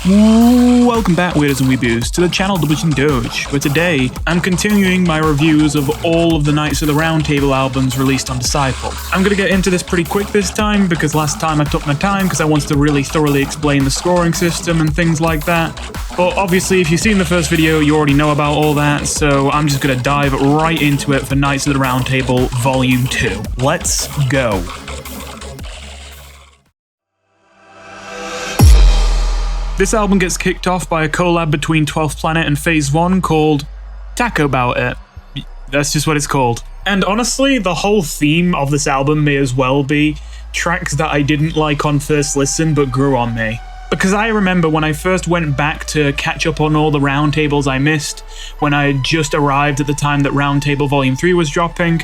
Welcome back, Weirdos and Weeboos, to the channel Double Doge, where today I'm continuing my reviews of all of the Knights of the Round Table albums released on Disciple. I'm gonna get into this pretty quick this time, because last time I took my time because I wanted to really thoroughly explain the scoring system and things like that. But obviously, if you've seen the first video, you already know about all that, so I'm just gonna dive right into it for Knights of the Round Table Volume 2. Let's go. This album gets kicked off by a collab between 12th Planet and Phaseone called Bout It. That's just what it's called. And honestly, the whole theme of this album may as well be tracks that I didn't like on first listen but grew on me. Because I remember when I first went back to catch up on all the roundtables I missed, when I had just arrived at the time that Roundtable Volume 3 was dropping,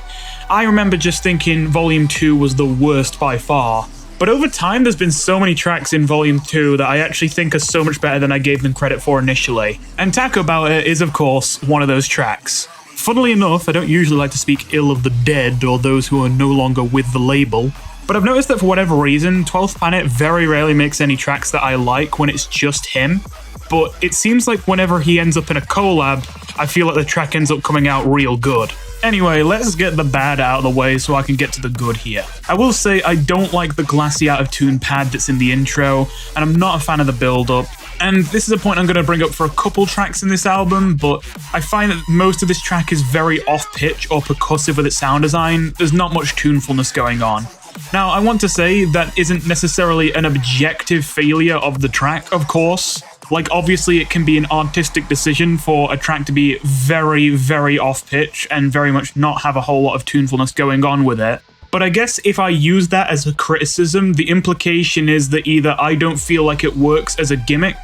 I remember just thinking Volume 2 was the worst by far. But over time, there's been so many tracks in Volume 2 that I actually think are so much better than I gave them credit for initially. And Bout It is, of course, one of those tracks. Funnily enough, I don't usually like to speak ill of the dead or those who are no longer with the label, but I've noticed that for whatever reason, 12th Planet very rarely makes any tracks that I like when it's just him. But it seems like whenever he ends up in a collab, I feel like the track ends up coming out real good. Anyway, let's get the bad out of the way so I can get to the good here. I will say I don't like the glassy out of tune pad that's in the intro, and I'm not a fan of the build-up. And this is a point I'm going to bring up for a couple tracks in this album, but I find that most of this track is very off-pitch or percussive with its sound design. There's not much tunefulness going on. Now, I want to say that isn't necessarily an objective failure of the track, of course. Like, obviously it can be an artistic decision for a track to be very, very off-pitch and very much not have a whole lot of tunefulness going on with it. But I guess if I use that as a criticism, the implication is that either I don't feel like it works as a gimmick,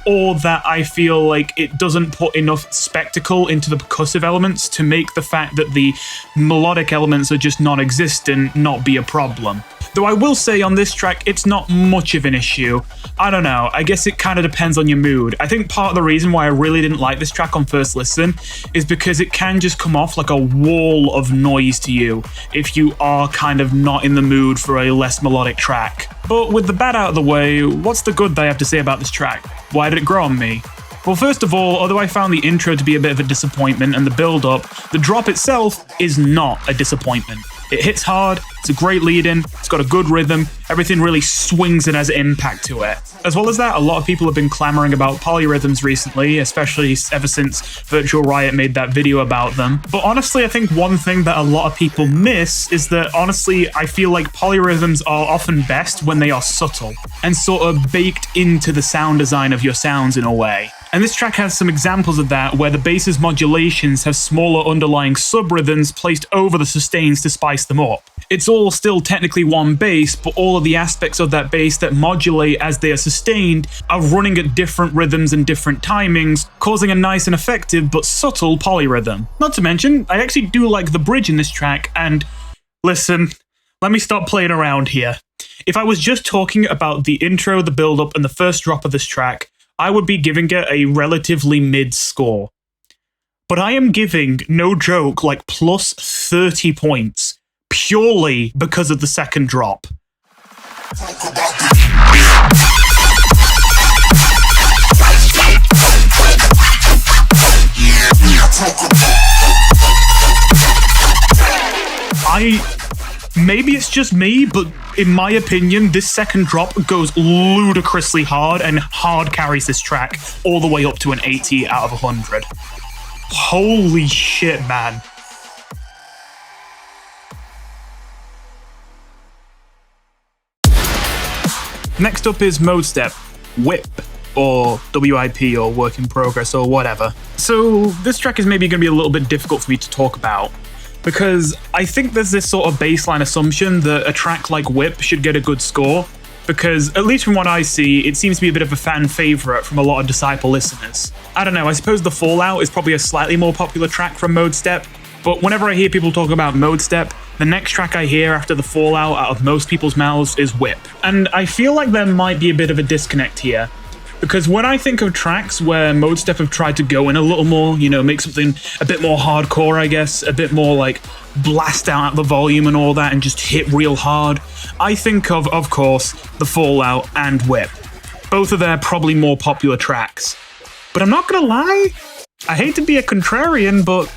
or that I feel like it doesn't put enough spectacle into the percussive elements to make the fact that the melodic elements are just non-existent not be a problem. Though I will say on this track, it's not much of an issue. I don't know, I guess it kind of depends on your mood. I think part of the reason why I really didn't like this track on first listen is because it can just come off like a wall of noise to you if you are kind of not in the mood for a less melodic track. But with the bad out of the way, what's the good that I have to say about this track? Why did it grow on me? Well, first of all, although I found the intro to be a bit of a disappointment and the build-up, the drop itself is not a disappointment. It hits hard, it's a great lead-in, it's got a good rhythm, everything really swings and has impact to it. As well as that, a lot of people have been clamoring about polyrhythms recently, especially ever since Virtual Riot made that video about them. But honestly, I think one thing that a lot of people miss is that, honestly, I feel like polyrhythms are often best when they are subtle and sort of baked into the sound design of your sounds in a way. And this track has some examples of that, where the bass's modulations have smaller underlying sub-rhythms placed over the sustains to spice them up. It's all still technically one bass, but all of the aspects of that bass that modulate as they are sustained are running at different rhythms and different timings, causing a nice and effective but subtle polyrhythm. Not to mention, I actually do like the bridge in this track, and listen, let me stop playing around here. If I was just talking about the intro, the build-up, and the first drop of this track, I would be giving it a relatively mid score. But I am giving, no joke, like plus 30 points, purely because of the second drop. Maybe it's just me, but in my opinion, this second drop goes ludicrously hard and hard carries this track all the way up to an 80 out of 100. Holy shit, man. Next up is Modestep, Whip, or WIP, or Work in Progress, or whatever. So this track is maybe going to be a little bit difficult for me to talk about, because I think there's this sort of baseline assumption that a track like Whip should get a good score, because at least from what I see, it seems to be a bit of a fan favourite from a lot of Disciple listeners. I don't know, I suppose The Fallout is probably a slightly more popular track from Modestep, but whenever I hear people talk about Modestep, the next track I hear after The Fallout out of most people's mouths is Whip. And I feel like there might be a bit of a disconnect here, because when I think of tracks where Modestep have tried to go in a little more, you know, make something a bit more hardcore, I guess, a bit more like blast out the volume and all that and just hit real hard, I think of course, The Fallout and Whip. Both of their probably more popular tracks. But I'm not gonna lie, I hate to be a contrarian, but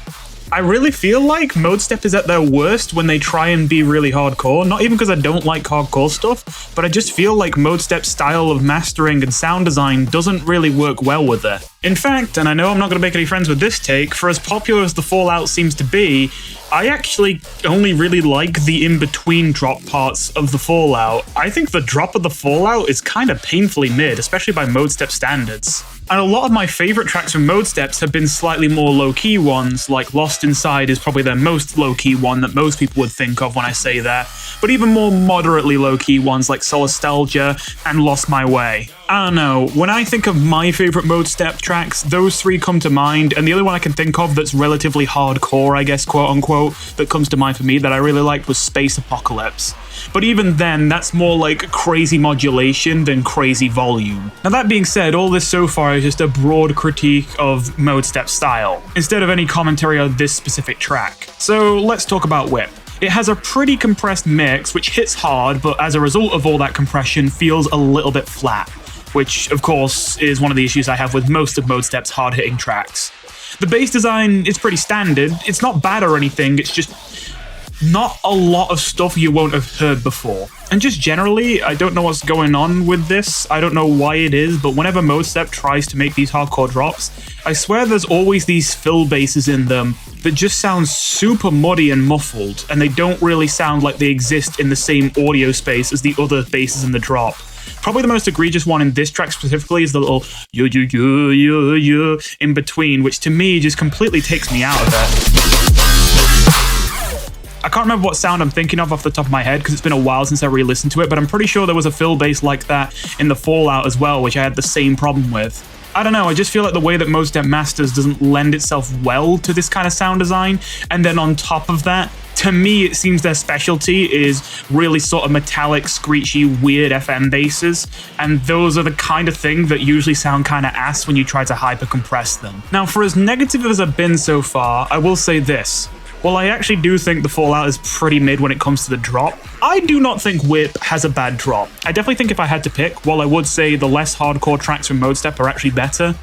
I really feel like Modestep is at their worst when they try and be really hardcore. Not even because I don't like hardcore stuff, but I just feel like Modestep's style of mastering and sound design doesn't really work well with it. In fact, and I know I'm not going to make any friends with this take, for as popular as the Fallout seems to be, I actually only really like the in-between drop parts of the Fallout. I think the drop of the Fallout is kind of painfully mid, especially by Modestep standards. And a lot of my favorite tracks from Modesteps have been slightly more low-key ones, like Lost Inside is probably their most low-key one that most people would think of when I say that, but even more moderately low-key ones like Solastalgia and Lost My Way. I don't know, when I think of my favorite Modestep tracks, those three come to mind, and the only one I can think of that's relatively hardcore, I guess, quote-unquote, that comes to mind for me that I really liked was Space Apocalypse. But even then, that's more like crazy modulation than crazy volume. Now that being said, all this so far is just a broad critique of Modestep's style, instead of any commentary on this specific track. So let's talk about Whip. It has a pretty compressed mix, which hits hard, but as a result of all that compression, feels a little bit flat, which, of course, is one of the issues I have with most of Modestep's hard-hitting tracks. The bass design is pretty standard. It's not bad or anything, it's just not a lot of stuff you won't have heard before. And just generally, I don't know what's going on with this, I don't know why it is, but whenever Modestep tries to make these hardcore drops, I swear there's always these fill basses in them that just sound super muddy and muffled, and they don't really sound like they exist in the same audio space as the other basses in the drop. Probably the most egregious one in this track specifically is the little yo in between, which to me just completely takes me out of it. I can't remember what sound I'm thinking of off the top of my head because it's been a while since I re-listened to it, but I'm pretty sure there was a fill bass like that in the Fallout as well, which I had the same problem with. I don't know, I just feel like the way that Modestep masters doesn't lend itself well to this kind of sound design, and then on top of that, to me it seems their specialty is really sort of metallic, screechy, weird FM basses, and those are the kind of thing that usually sound kind of ass when you try to hyper-compress them. Now, for as negative as I've been so far, I will say this. While I actually do think the Fallout is pretty mid when it comes to the drop, I do not think Whip has a bad drop. I definitely think if I had to pick, while I would say the less hardcore tracks from Modestep are actually better,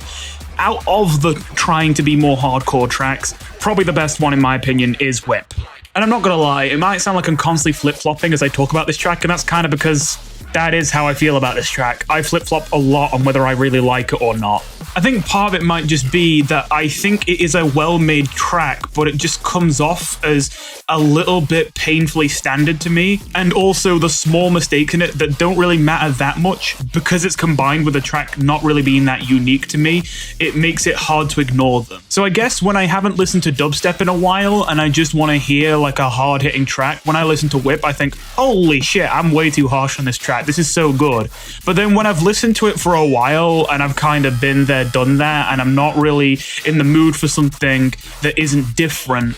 out of the trying to be more hardcore tracks, probably the best one in my opinion is Whip. And I'm not gonna lie, it might sound like I'm constantly flip-flopping as I talk about this track, and that's kind of because that is how I feel about this track. I flip-flop a lot on whether I really like it or not. I think part of it might just be that I think it is a well-made track, but it just comes off as a little bit painfully standard to me, and also the small mistakes in it that don't really matter that much because it's combined with the track not really being that unique to me, it makes it hard to ignore them. So I guess when I haven't listened to dubstep in a while and I just want to hear like a hard-hitting track, when I listen to Whip, I think, holy shit, I'm way too harsh on this track, this is so good. But then when I've listened to it for a while and I've kind of been there, done that, and I'm not really in the mood for something that isn't different,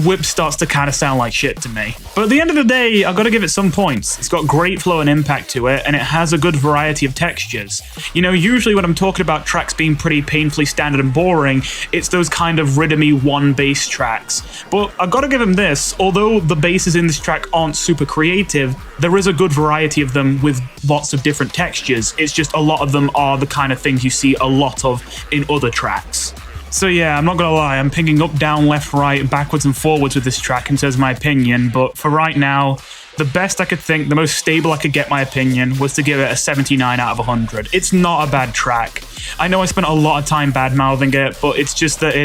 Whip starts to kind of sound like shit to me. But at the end of the day, I've got to give it some points. It's got great flow and impact to it, and it has a good variety of textures. You know, usually when I'm talking about tracks being pretty painfully standard and boring, it's those kind of riddim-y one bass tracks. But I've got to give them this, although the basses in this track aren't super creative, there is a good variety of them with lots of different textures. It's just a lot of them are the kind of things you see a lot of in other tracks. So yeah, I'm not gonna lie, I'm pinging up, down, left, right, backwards and forwards with this track in terms of my opinion, but for right now, the best I could think, the most stable I could get my opinion, was to give it a 79 out of 100. It's not a bad track. I know I spent a lot of time bad-mouthing it, but it's just that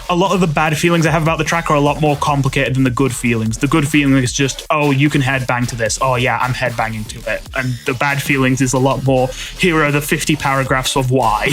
a lot of the bad feelings I have about the track are a lot more complicated than the good feelings. The good feeling is just, oh, you can headbang to this. Oh yeah, I'm headbanging to it. And the bad feelings is a lot more, here are the 50 paragraphs of why.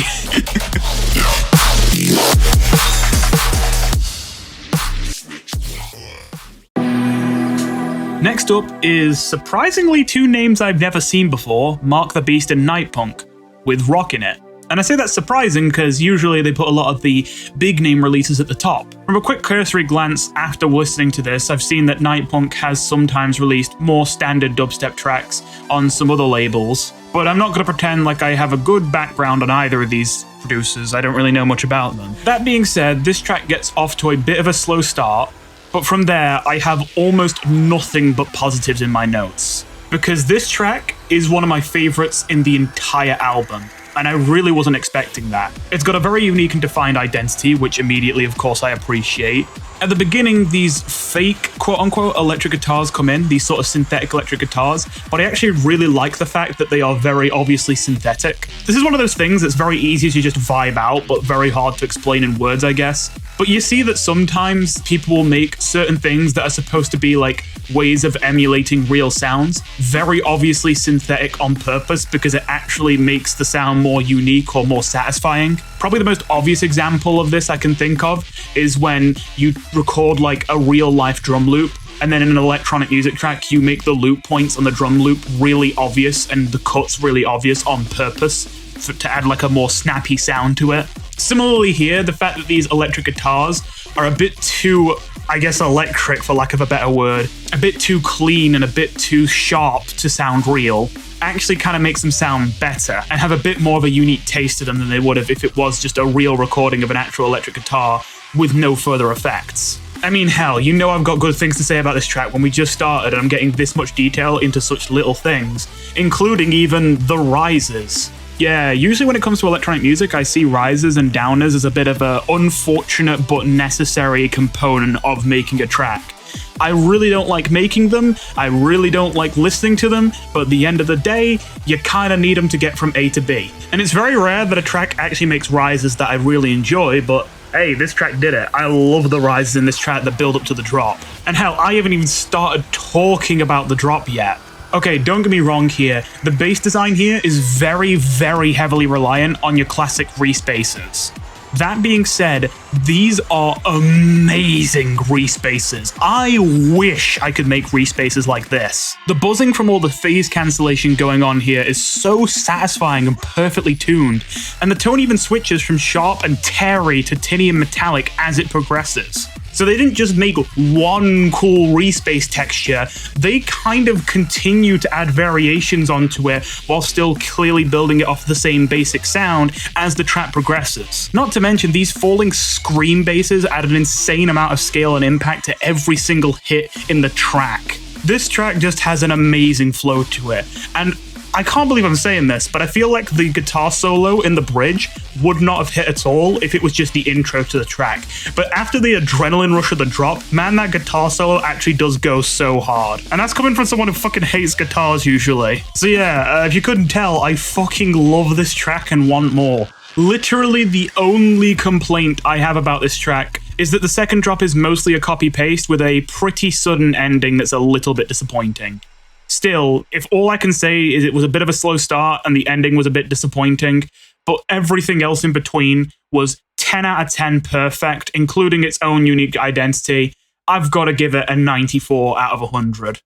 Next up is surprisingly two names I've never seen before, Mark the Beast and Nitepunk, with Rock in it. And I say that's surprising because usually they put a lot of the big name releases at the top. From a quick cursory glance after listening to this, I've seen that Nitepunk has sometimes released more standard dubstep tracks on some other labels, but I'm not going to pretend like I have a good background on either of these producers. I don't really know much about them. That being said, this track gets off to a bit of a slow start, but from there I have almost nothing but positives in my notes. because this track is one of my favorites in the entire album. And I really wasn't expecting that. It's got a very unique and defined identity, which immediately, of course, I appreciate. At the beginning, these fake, quote-unquote, electric guitars come in, these sort of synthetic electric guitars, but I actually really like the fact that they are very obviously synthetic. This is one of those things that's very easy to just vibe out, but very hard to explain in words, I guess. But you see that sometimes people will make certain things that are supposed to be like ways of emulating real sounds very obviously synthetic on purpose because it actually makes the sound more unique or more satisfying. Probably the most obvious example of this I can think of is when you record like a real life drum loop, and then in an electronic music track you make the loop points on the drum loop really obvious and the cuts really obvious on purpose to add like a more snappy sound to it. Similarly here, the fact that these electric guitars are a bit too, I guess, electric for lack of a better word, a bit too clean and a bit too sharp to sound real, actually kind of makes them sound better and have a bit more of a unique taste to them than they would have if it was just a real recording of an actual electric guitar with no further effects. I mean, hell, you know I've got good things to say about this track when we just started and I'm getting this much detail into such little things, including even the rises. Yeah, usually when it comes to electronic music, I see rises and downers as a bit of an unfortunate but necessary component of making a track. I really don't like making them, I really don't like listening to them, but at the end of the day, you kinda need them to get from A to B. And it's very rare that a track actually makes rises that I really enjoy, but hey, this track did it. I love the rises in this track that build up to the drop. And hell, I haven't even started talking about the drop yet. Okay, don't get me wrong here. The bass design here is very, very heavily reliant on your classic respacers. That being said, these are amazing respacers. I wish I could make respacers like this. The buzzing from all the phase cancellation going on here is so satisfying and perfectly tuned, and the tone even switches from sharp and terry to tinny and metallic as it progresses. So they didn't just make one cool respace texture, they kind of continue to add variations onto it while still clearly building it off the same basic sound as the track progresses. Not to mention, these falling scream basses add an insane amount of scale and impact to every single hit in the track. This track just has an amazing flow to it, and I can't believe I'm saying this, but I feel like the guitar solo in the bridge would not have hit at all if it was just the intro to the track. But after the adrenaline rush of the drop, man, that guitar solo actually does go so hard. And that's coming from someone who fucking hates guitars usually. So yeah, if you couldn't tell, I fucking love this track and want more. Literally the only complaint I have about this track is that the second drop is mostly a copy-paste with a pretty sudden ending that's a little bit disappointing. Still, if all I can say is it was a bit of a slow start and the ending was a bit disappointing, but everything else in between was 10 out of 10 perfect, including its own unique identity, I've got to give it a 94 out of 100.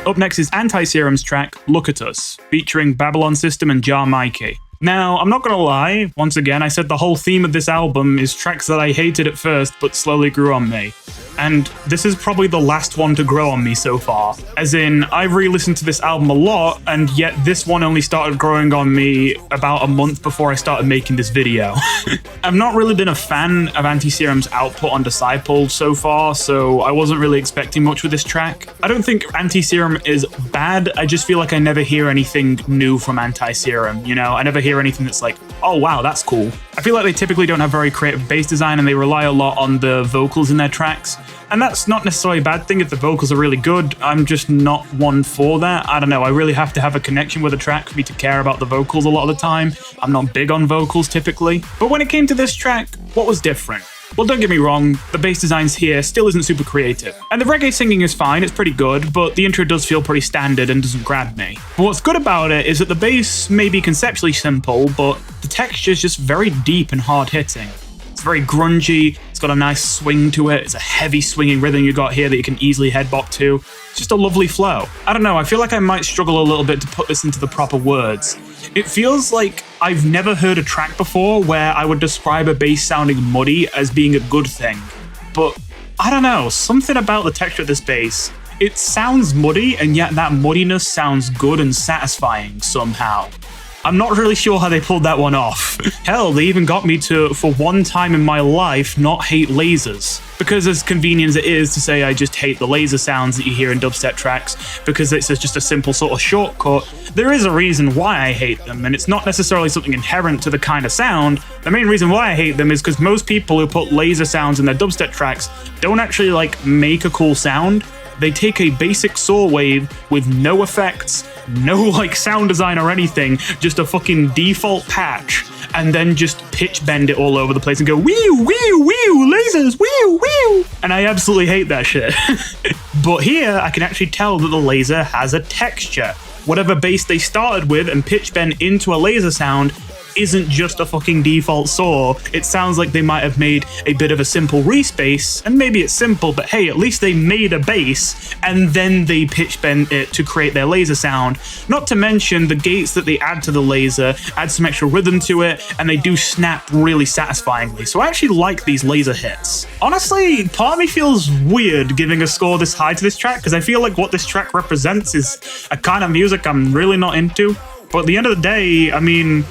Up next is Antiserum's track, Look at Us, featuring Babylon System and Jar Mikey. Now, I'm not gonna lie, once again, I said the whole theme of this album is tracks that I hated at first but slowly grew on me. And this is probably the last one to grow on me so far. As in, I've re-listened to this album a lot, and yet this one only started growing on me about a month before I started making this video. I've not really been a fan of Antiserum's output on Disciple so far, so I wasn't really expecting much with this track. I don't think Antiserum is bad, I just feel like I never hear anything new from Antiserum, you know? I never hear anything that's like, oh wow, that's cool. I feel like they typically don't have very creative bass design and they rely a lot on the vocals in their tracks. And that's not necessarily a bad thing if the vocals are really good. I'm just not one for that. I don't know, I really have to have a connection with a track for me to care about the vocals a lot of the time. I'm not big on vocals typically. But when it came to this track, what was different? Well, don't get me wrong, the bass designs here still isn't super creative. And the reggae singing is fine, it's pretty good, but the intro does feel pretty standard and doesn't grab me. But what's good about it is that the bass may be conceptually simple, but the texture is just very deep and hard-hitting. It's very grungy, it's got a nice swing to it, it's a heavy swinging rhythm you got here that you can easily head bop to. It's just a lovely flow. I don't know, I feel like I might struggle a little bit to put this into the proper words. It feels like I've never heard a track before where I would describe a bass sounding muddy as being a good thing. But I don't know, something about the texture of this bass. It sounds muddy, and yet that muddiness sounds good and satisfying somehow. I'm not really sure how they pulled that one off. Hell, they even got me to, for one time in my life, not hate lasers. Because as convenient as it is to say I just hate the laser sounds that you hear in dubstep tracks, because it's just a simple sort of shortcut, there is a reason why I hate them, and it's not necessarily something inherent to the kind of sound. The main reason why I hate them is because most people who put laser sounds in their dubstep tracks don't actually like make a cool sound. They take a basic saw wave with no effects, no like sound design or anything, just a fucking default patch, and then just pitch bend it all over the place and go wee wee lasers wee. And I absolutely hate that shit. But here I can actually tell that the laser has a texture. Whatever bass they started with and pitch bend into a laser sound isn't just a fucking default saw. It sounds like they might have made a bit of a simple respace, and maybe it's simple, but hey, at least they made a bass and then they pitch bend it to create their laser sound. Not to mention the gates that they add to the laser add some extra rhythm to it, and they do snap really satisfyingly. So I actually like these laser hits. Honestly, part of me feels weird giving a score this high to this track, because I feel like what this track represents is a kind of music I'm really not into. But at the end of the day, I mean,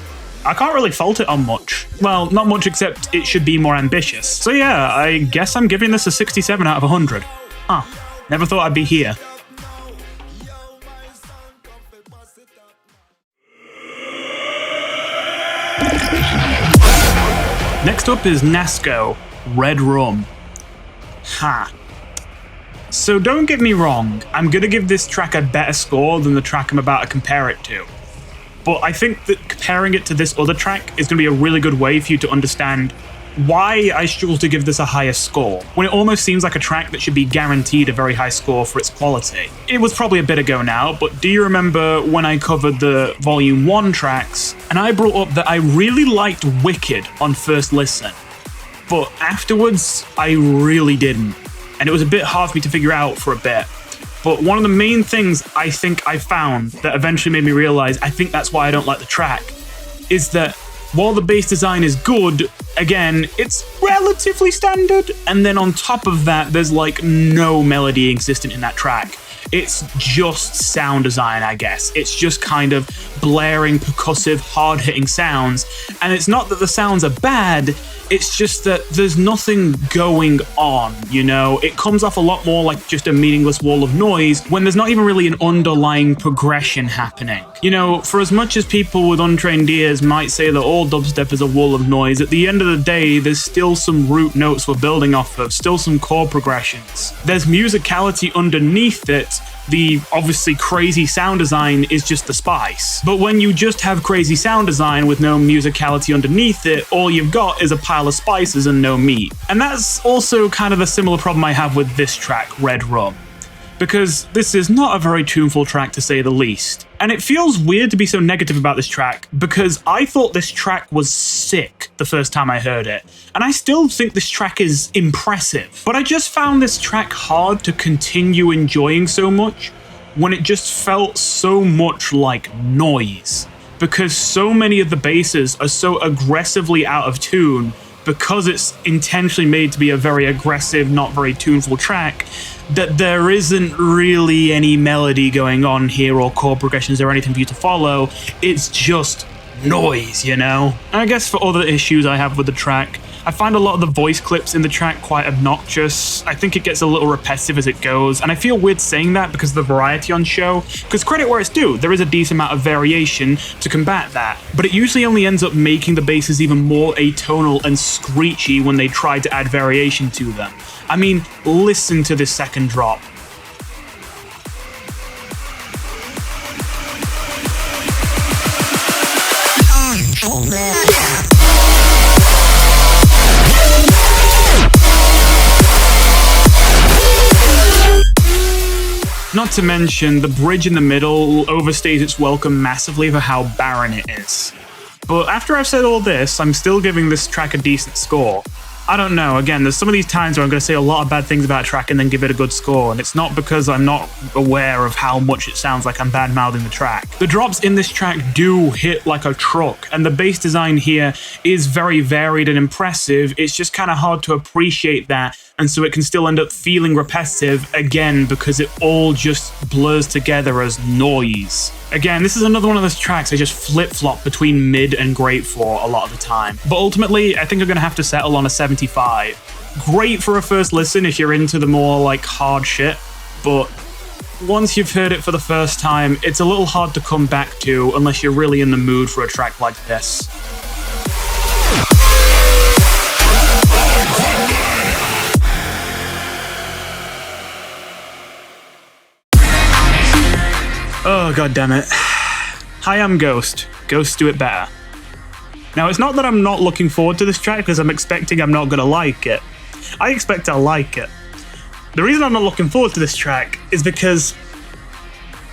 I can't really fault it on much. Well, not much, except it should be more ambitious. So yeah, I guess I'm giving this a 67 out of 100. Huh, never thought I'd be here. Next up is Nasko, Redrum. Ha. So don't get me wrong, I'm gonna give this track a better score than the track I'm about to compare it to. But I think that comparing it to this other track is going to be a really good way for you to understand why I struggle to give this a higher score, when it almost seems like a track that should be guaranteed a very high score for its quality. It was probably a bit ago now, but do you remember when I covered the Volume 1 tracks, and I brought up that I really liked Wicked on first listen, but afterwards I really didn't, and it was a bit hard for me to figure out for a bit. But one of the main things I think I found that eventually made me realize I think that's why I don't like the track is that while the bass design is good, again, it's relatively standard. And then on top of that, there's like no melody existent in that track. It's just sound design, I guess. It's just kind of blaring, percussive, hard-hitting sounds. And it's not that the sounds are bad, it's just that there's nothing going on, you know? It comes off a lot more like just a meaningless wall of noise when there's not even really an underlying progression happening. You know, for as much as people with untrained ears might say that all dubstep is a wall of noise, at the end of the day, there's still some root notes we're building off of, still some chord progressions. There's musicality underneath it. The obviously crazy sound design is just the spice. But when you just have crazy sound design with no musicality underneath it, all you've got is a pile of spices and no meat. And that's also kind of a similar problem I have with this track, Redrum. Because this is not a very tuneful track to say the least. And it feels weird to be so negative about this track because I thought this track was sick the first time I heard it. And I still think this track is impressive. But I just found this track hard to continue enjoying so much when it just felt so much like noise. Because so many of the basses are so aggressively out of tune because it's intentionally made to be a very aggressive, not very tuneful track, that there isn't really any melody going on here or chord progressions or anything for you to follow. It's just noise, you know? And I guess for other issues I have with the track, I find a lot of the voice clips in the track quite obnoxious. I think it gets a little repetitive as it goes, and I feel weird saying that because of the variety on show, because credit where it's due, there is a decent amount of variation to combat that, but it usually only ends up making the basses even more atonal and screechy when they try to add variation to them. I mean, listen to this second drop. Not to mention, the bridge in the middle overstays its welcome massively for how barren it is. But after I've said all this, I'm still giving this track a decent score. I don't know, again, there's some of these times where I'm going to say a lot of bad things about a track and then give it a good score, and it's not because I'm not aware of how much it sounds like I'm bad-mouthing the track. The drops in this track do hit like a truck, and the bass design here is very varied and impressive. It's just kind of hard to appreciate that, and so it can still end up feeling repetitive, again, because it all just blurs together as noise. Again, this is another one of those tracks I just flip-flop between mid and great for a lot of the time. But ultimately, I think I'm going to have to settle on a 75. Great for a first listen if you're into the more like hard shit, but once you've heard it for the first time, it's a little hard to come back to unless you're really in the mood for a track like this. Oh, god damn it. Hi, I'm Ghost. Ghosts do it better. Now, it's not that I'm not looking forward to this track because I'm expecting I'm not gonna like it. I expect I'll like it. The reason I'm not looking forward to this track is because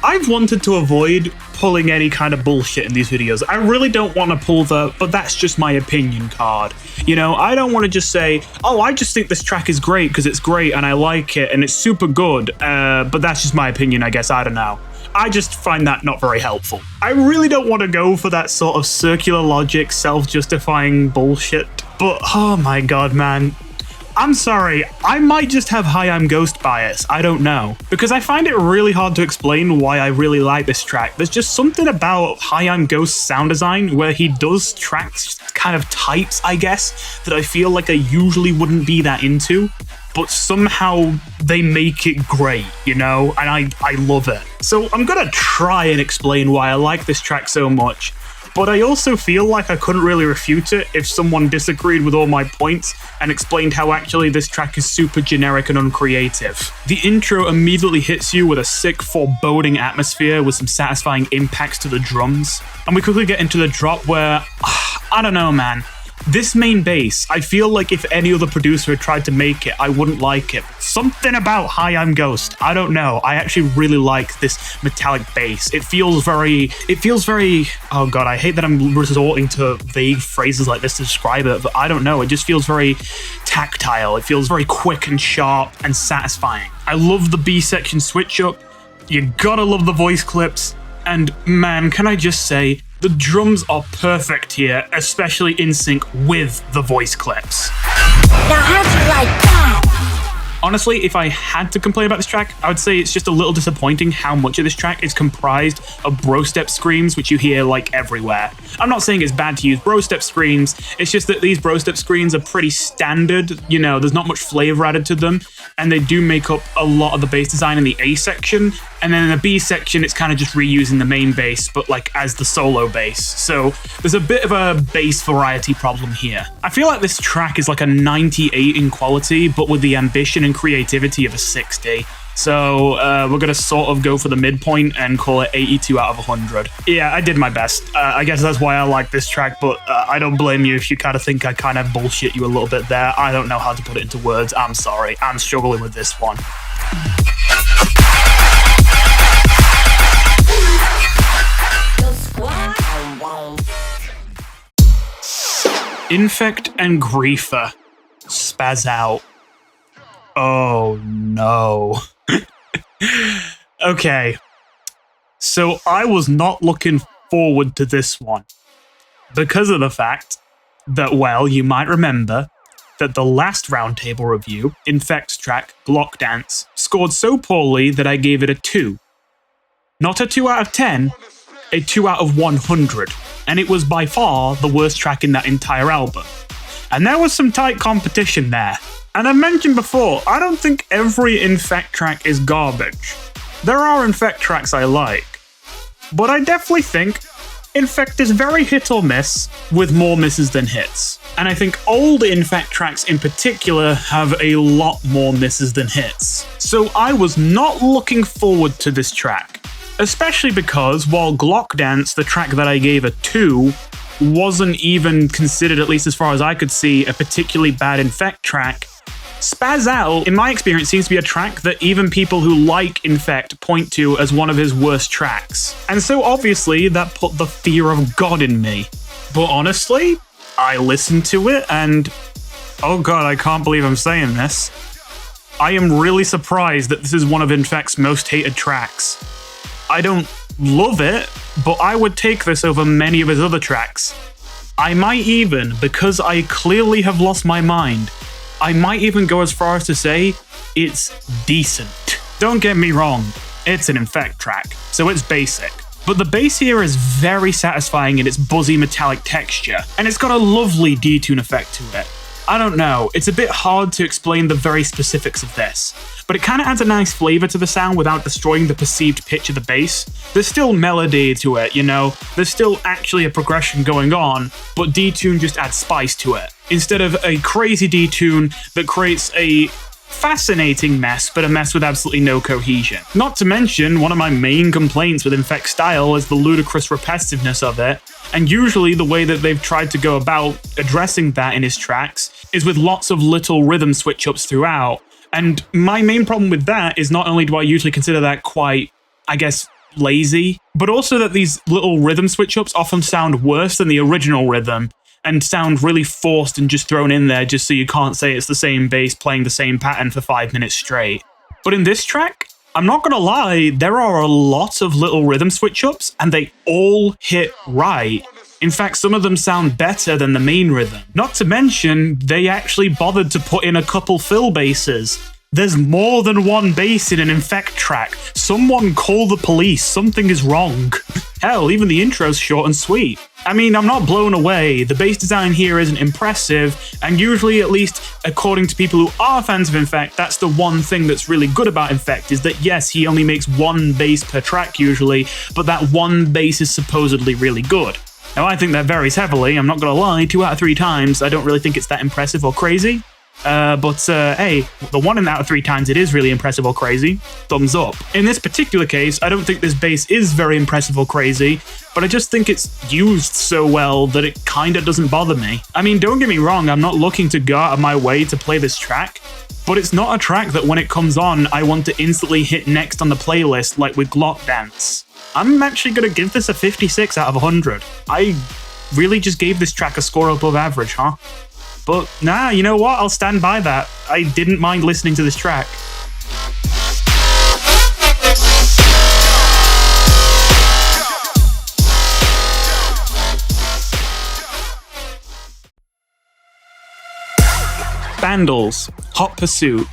I've wanted to avoid pulling any kind of bullshit in these videos. I really don't want to pull the, but that's just my opinion card. You know, I don't want to just say, oh, I just think this track is great because it's great and I like it and it's super good, but that's just my opinion, I guess, I don't know. I just find that not very helpful. I really don't want to go for that sort of circular logic, self-justifying bullshit, but oh my god, man. I'm sorry, I might just have Hi I'm Ghost bias, I don't know. Because I find it really hard to explain why I really like this track. There's just something about Hi I'm Ghost's sound design where he does tracks kind of types, I guess, that I feel like I usually wouldn't be that into. But somehow they make it great, you know? And I love it. So I'm gonna try and explain why I like this track so much. But I also feel like I couldn't really refute it if someone disagreed with all my points and explained how actually this track is super generic and uncreative. The intro immediately hits you with a sick, foreboding atmosphere with some satisfying impacts to the drums. And we quickly get into the drop where, I don't know, man. This main bass, I feel like if any other producer had tried to make it, I wouldn't like it. Something about Hi I'm Ghost, I don't know. I actually really like this metallic bass. It feels very, oh god, I hate that I'm resorting to vague phrases like this to describe it, but I don't know, it just feels very tactile. It feels very quick and sharp and satisfying. I love the B section switch up. You gotta love the voice clips. And man, can I just say, the drums are perfect here, especially in sync with the voice clips. Now how'd you like that? Honestly, if I had to complain about this track, I would say it's just a little disappointing how much of this track is comprised of bro-step screams, which you hear like everywhere. I'm not saying it's bad to use bro-step screams, it's just that these bro-step screams are pretty standard, you know, there's not much flavor added to them, and they do make up a lot of the bass design in the A section, and then in the B section it's kind of just reusing the main bass, but like as the solo bass. So there's a bit of a bass variety problem here. I feel like this track is like a 98 in quality, but with the ambition and creativity of a 60. So we're gonna sort of go for the midpoint and call it 82 out of 100. Yeah, I did my best. I guess that's why I like this track, but I don't blame you if you kind of think I kind of bullshit you a little bit there. I don't know how to put it into words. I'm sorry. I'm struggling with this one. INFEKT and Griefer. Spazz out. Oh no. Okay. So I was not looking forward to this one because of the fact that, well, you might remember that the last roundtable review, INFEKT's track, Block Dance, scored so poorly that I gave it a 2. Not a 2 out of 10, a 2 out of 100. And it was by far the worst track in that entire album. And there was some tight competition there. And I mentioned before, I don't think every INFEKT track is garbage. There are INFEKT tracks I like. But I definitely think INFEKT is very hit or miss, with more misses than hits. And I think old INFEKT tracks in particular have a lot more misses than hits. So I was not looking forward to this track. Especially because while Glock Dance, the track that I gave a 2, wasn't even considered, at least as far as I could see, a particularly bad INFEKT track, Spazz Out, in my experience, seems to be a track that even people who like INFEKT point to as one of his worst tracks. And so obviously that put the fear of God in me. But honestly, I listened to it and, oh god, I can't believe I'm saying this, I am really surprised that this is one of INFEKT's most hated tracks. I don't love it, but I would take this over many of his other tracks. I might even, because I clearly have lost my mind, I might even go as far as to say it's decent. Don't get me wrong, it's an INFEKT track, so it's basic. But the bass here is very satisfying in its buzzy metallic texture, and it's got a lovely detune effect to it. I don't know, it's a bit hard to explain the very specifics of this, but it kind of adds a nice flavor to the sound without destroying the perceived pitch of the bass. There's still melody to it, you know, there's still actually a progression going on, but detune just adds spice to it, instead of a crazy detune that creates a fascinating mess, but a mess with absolutely no cohesion. Not to mention, one of my main complaints with INFEKT style is the ludicrous repetitiveness of it, and usually the way that they've tried to go about addressing that in his tracks is with lots of little rhythm switch-ups throughout. And my main problem with that is not only do I usually consider that quite, I guess, lazy, but also that these little rhythm switch-ups often sound worse than the original rhythm, and sound really forced and just thrown in there just so you can't say it's the same bass playing the same pattern for 5 minutes straight. But in this track, I'm not gonna lie, there are a lot of little rhythm switch-ups, and they all hit right. In fact, some of them sound better than the main rhythm. Not to mention, they actually bothered to put in a couple fill basses. There's more than one bass in an INFEKT track. Someone call the police, something is wrong. Hell, even the intro's short and sweet. I mean, I'm not blown away, the bass design here isn't impressive, and usually, at least according to people who are fans of INFEKT, that's the one thing that's really good about INFEKT, is that yes, he only makes one bass per track usually, but that one bass is supposedly really good. Now I think that varies heavily, I'm not gonna lie, 2 out of 3 times, I don't really think it's that impressive or crazy. Hey, the 1 out of 3 times it is really impressive or crazy, thumbs up. In this particular case, I don't think this bass is very impressive or crazy, but I just think it's used so well that it kinda doesn't bother me. I mean, don't get me wrong, I'm not looking to go out of my way to play this track, but it's not a track that when it comes on, I want to instantly hit next on the playlist like with Glock Dance. I'm actually gonna give this a 56 out of 100. I really just gave this track a score above average, huh? But nah, you know what? I'll stand by that. I didn't mind listening to this track. Bandlez, Hot Pursuit.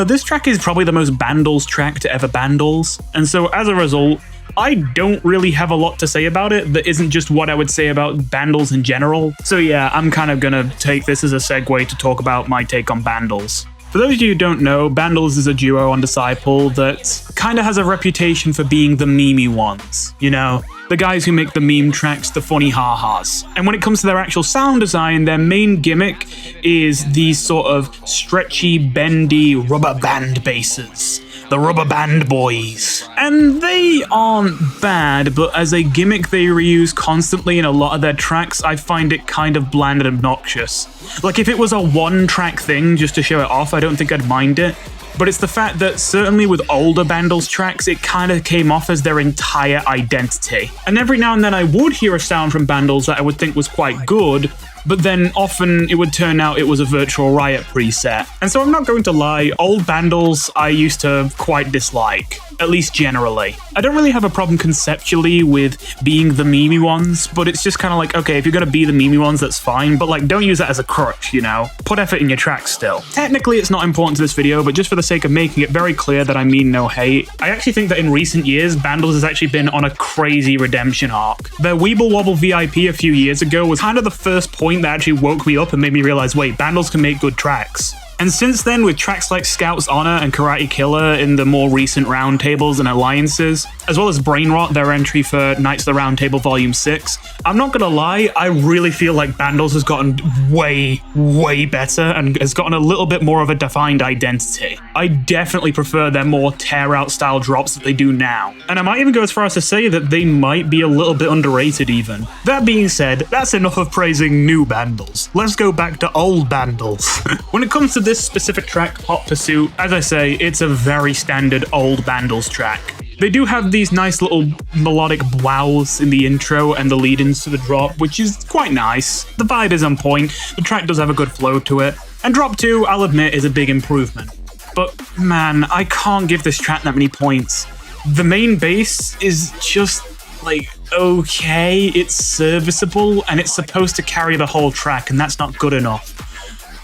This track is probably the most Bandlez track to ever Bandlez, and so as a result, I don't really have a lot to say about it that isn't just what I would say about Bandlez in general. So yeah, I'm kind of gonna take this as a segue to talk about my take on Bandlez. For those of you who don't know, Bandlez is a duo on Disciple that kind of has a reputation for being the memey ones, you know? The guys who make the meme tracks, the funny ha-has. And when it comes to their actual sound design, their main gimmick is these sort of stretchy, bendy rubber band basses. The rubber band boys. And they aren't bad, but as a gimmick they reuse constantly in a lot of their tracks, I find it kind of bland and obnoxious. Like if it was a one-track thing just to show it off, I don't think I'd mind it. But it's the fact that certainly with older Bandlez tracks, it kind of came off as their entire identity. And every now and then I would hear a sound from Bandlez that I would think was quite good, but then often it would turn out it was a Virtual Riot preset. And so I'm not going to lie, old Bandlez I used to quite dislike, at least generally. I don't really have a problem conceptually with being the memey ones, but it's just kind of like, okay, if you're gonna be the memey ones, that's fine, but like, don't use that as a crutch, you know? Put effort in your tracks still. Technically, it's not important to this video, but just for the sake of making it very clear that I mean no hate, I actually think that in recent years, Bandlez has actually been on a crazy redemption arc. Their Weeble Wobble VIP a few years ago was kind of the first point that actually woke me up and made me realize, wait, Bandlez can make good tracks. And since then, with tracks like Scout's Honor and Karate Killer in the more recent roundtables and alliances, as well as Brain Rot, their entry for Knights of the Round Table Volume 6, I'm not gonna lie, I really feel like Bandlez has gotten way, way better and has gotten a little bit more of a defined identity. I definitely prefer their more tear-out style drops that they do now. And I might even go as far as to say that they might be a little bit underrated even. That being said, that's enough of praising new Bandlez. Let's go back to old Bandlez. When it comes to this specific track, Hot Pursuit, as I say, it's a very standard old Bandlez track. They do have these nice little melodic blows in the intro and the lead-ins to the drop, which is quite nice. The vibe is on point, the track does have a good flow to it, and drop 2, I'll admit, is a big improvement. But man, I can't give this track that many points. The main bass is just, like, okay, it's serviceable, and it's supposed to carry the whole track, and that's not good enough.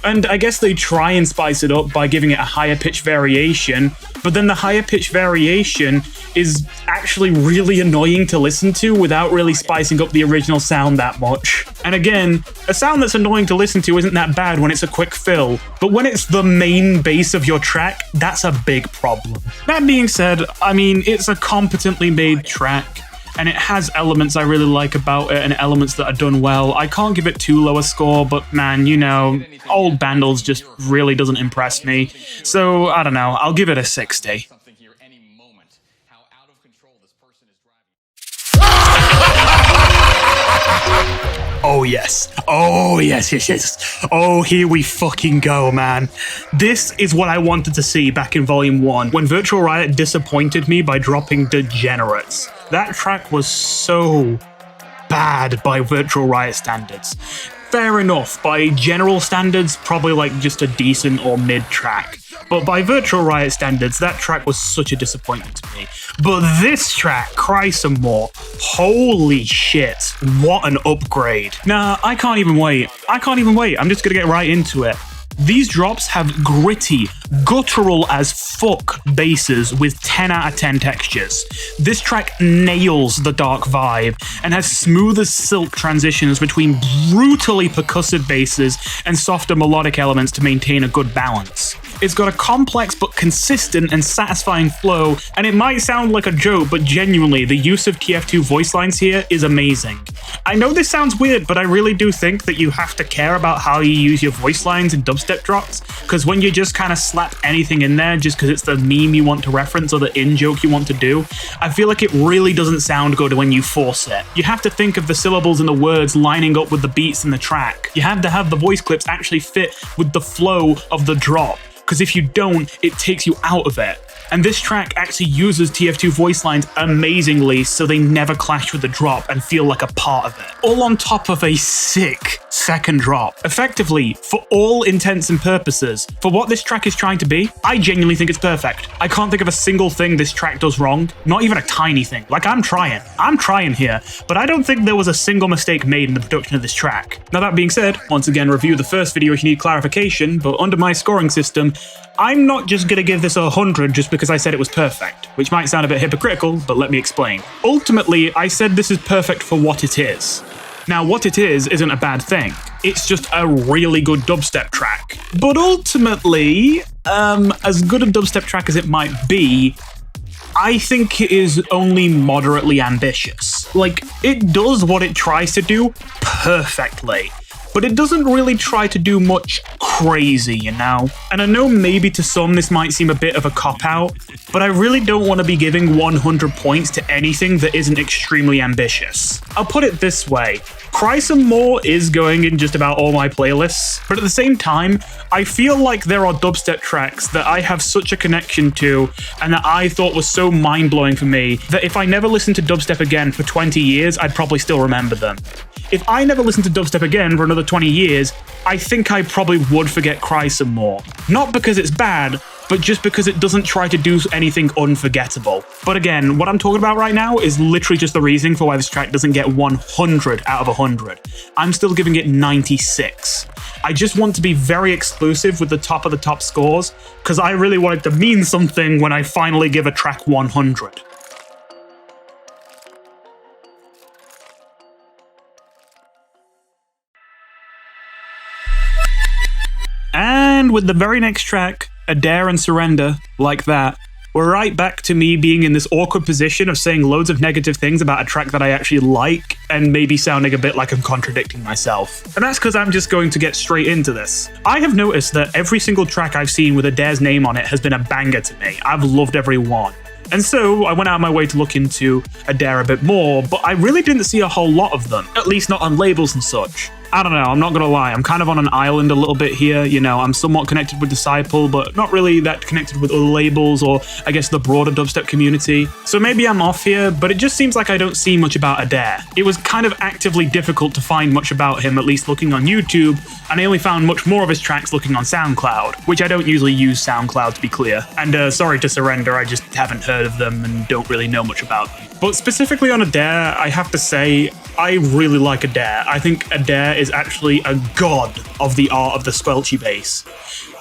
And I guess they try and spice it up by giving it a higher pitch variation, but then the higher pitch variation is actually really annoying to listen to without really spicing up the original sound that much. And again, a sound that's annoying to listen to isn't that bad when it's a quick fill, but when it's the main base of your track, that's a big problem. That being said, I mean, it's a competently made track, and it has elements I really like about it and elements that are done well. I can't give it too low a score, but man, you know, old Bandlez just really doesn't impress me. So, I don't know, I'll give it a 60. Oh yes. Oh yes. Oh, here we fucking go, man. This is what I wanted to see back in Volume 1, when Virtual Riot disappointed me by dropping Degenerates. That track was so bad by Virtual Riot standards. Fair enough, by general standards, probably like just a decent or mid track. But by Virtual Riot standards, that track was such a disappointment to me. But this track, Cry Some More, holy shit, what an upgrade. Nah, I can't even wait. I'm just gonna get right into it. These drops have gritty, guttural as fuck basses with 10 out of 10 textures. This track nails the dark vibe and has smooth as silk transitions between brutally percussive basses and softer melodic elements to maintain a good balance. It's got a complex but consistent and satisfying flow, and it might sound like a joke, but genuinely, the use of TF2 voice lines here is amazing. I know this sounds weird, but I really do think that you have to care about how you use your voice lines in dubstep drops, because when you just kind of slap anything in there just because it's the meme you want to reference or the in-joke you want to do, I feel like it really doesn't sound good when you force it. You have to think of the syllables and the words lining up with the beats in the track. You have to have the voice clips actually fit with the flow of the drop, because if you don't, it takes you out of it. And this track actually uses TF2 voice lines amazingly so they never clash with the drop and feel like a part of it. All on top of a sick second drop. Effectively, for all intents and purposes, for what this track is trying to be, I genuinely think it's perfect. I can't think of a single thing this track does wrong, not even a tiny thing. Like, I'm trying here, but I don't think there was a single mistake made in the production of this track. Now that being said, once again, review the first video if you need clarification, but under my scoring system, I'm not just gonna give this 100 just because I said it was perfect, which might sound a bit hypocritical, but let me explain. Ultimately, I said this is perfect for what it is. Now, what it is isn't a bad thing. It's just a really good dubstep track. But ultimately, as good a dubstep track as it might be, I think it is only moderately ambitious. Like, it does what it tries to do perfectly, but it doesn't really try to do much crazy, you know? And I know maybe to some this might seem a bit of a cop-out, but I really don't want to be giving 100 points to anything that isn't extremely ambitious. I'll put it this way. Cry Some More is going in just about all my playlists, but at the same time, I feel like there are dubstep tracks that I have such a connection to and that I thought was so mind-blowing for me that if I never listened to dubstep again for 20 years, I'd probably still remember them. If I never listened to dubstep again for another 20 years, I think I probably would forget Cry Some More. Not because it's bad, but just because it doesn't try to do anything unforgettable. But again, what I'm talking about right now is literally just the reason for why this track doesn't get 100 out of 100. I'm still giving it 96. I just want to be very exclusive with the top of the top scores, because I really want it to mean something when I finally give a track 100. And with the very next track, Adair and Surrendr, like that, we're right back to me being in this awkward position of saying loads of negative things about a track that I actually like, and maybe sounding a bit like I'm contradicting myself. And that's because I'm just going to get straight into this. I have noticed that every single track I've seen with Adair's name on it has been a banger to me. I've loved every one. And so I went out of my way to look into Adair a bit more, but I really didn't see a whole lot of them, at least not on labels and such. I don't know, I'm not gonna lie, I'm kind of on an island a little bit here, you know, I'm somewhat connected with Disciple, but not really that connected with other labels or I guess the broader dubstep community. So maybe I'm off here, but it just seems like I don't see much about Adair. It was kind of actively difficult to find much about him, at least looking on YouTube, and I only found much more of his tracks looking on SoundCloud, which I don't usually use SoundCloud to be clear. And sorry to Surrendr, I just haven't heard of them and don't really know much about them. But specifically on Adair, I have to say, I really like Adair. I think Adair is actually a god of the art of the squelchy bass.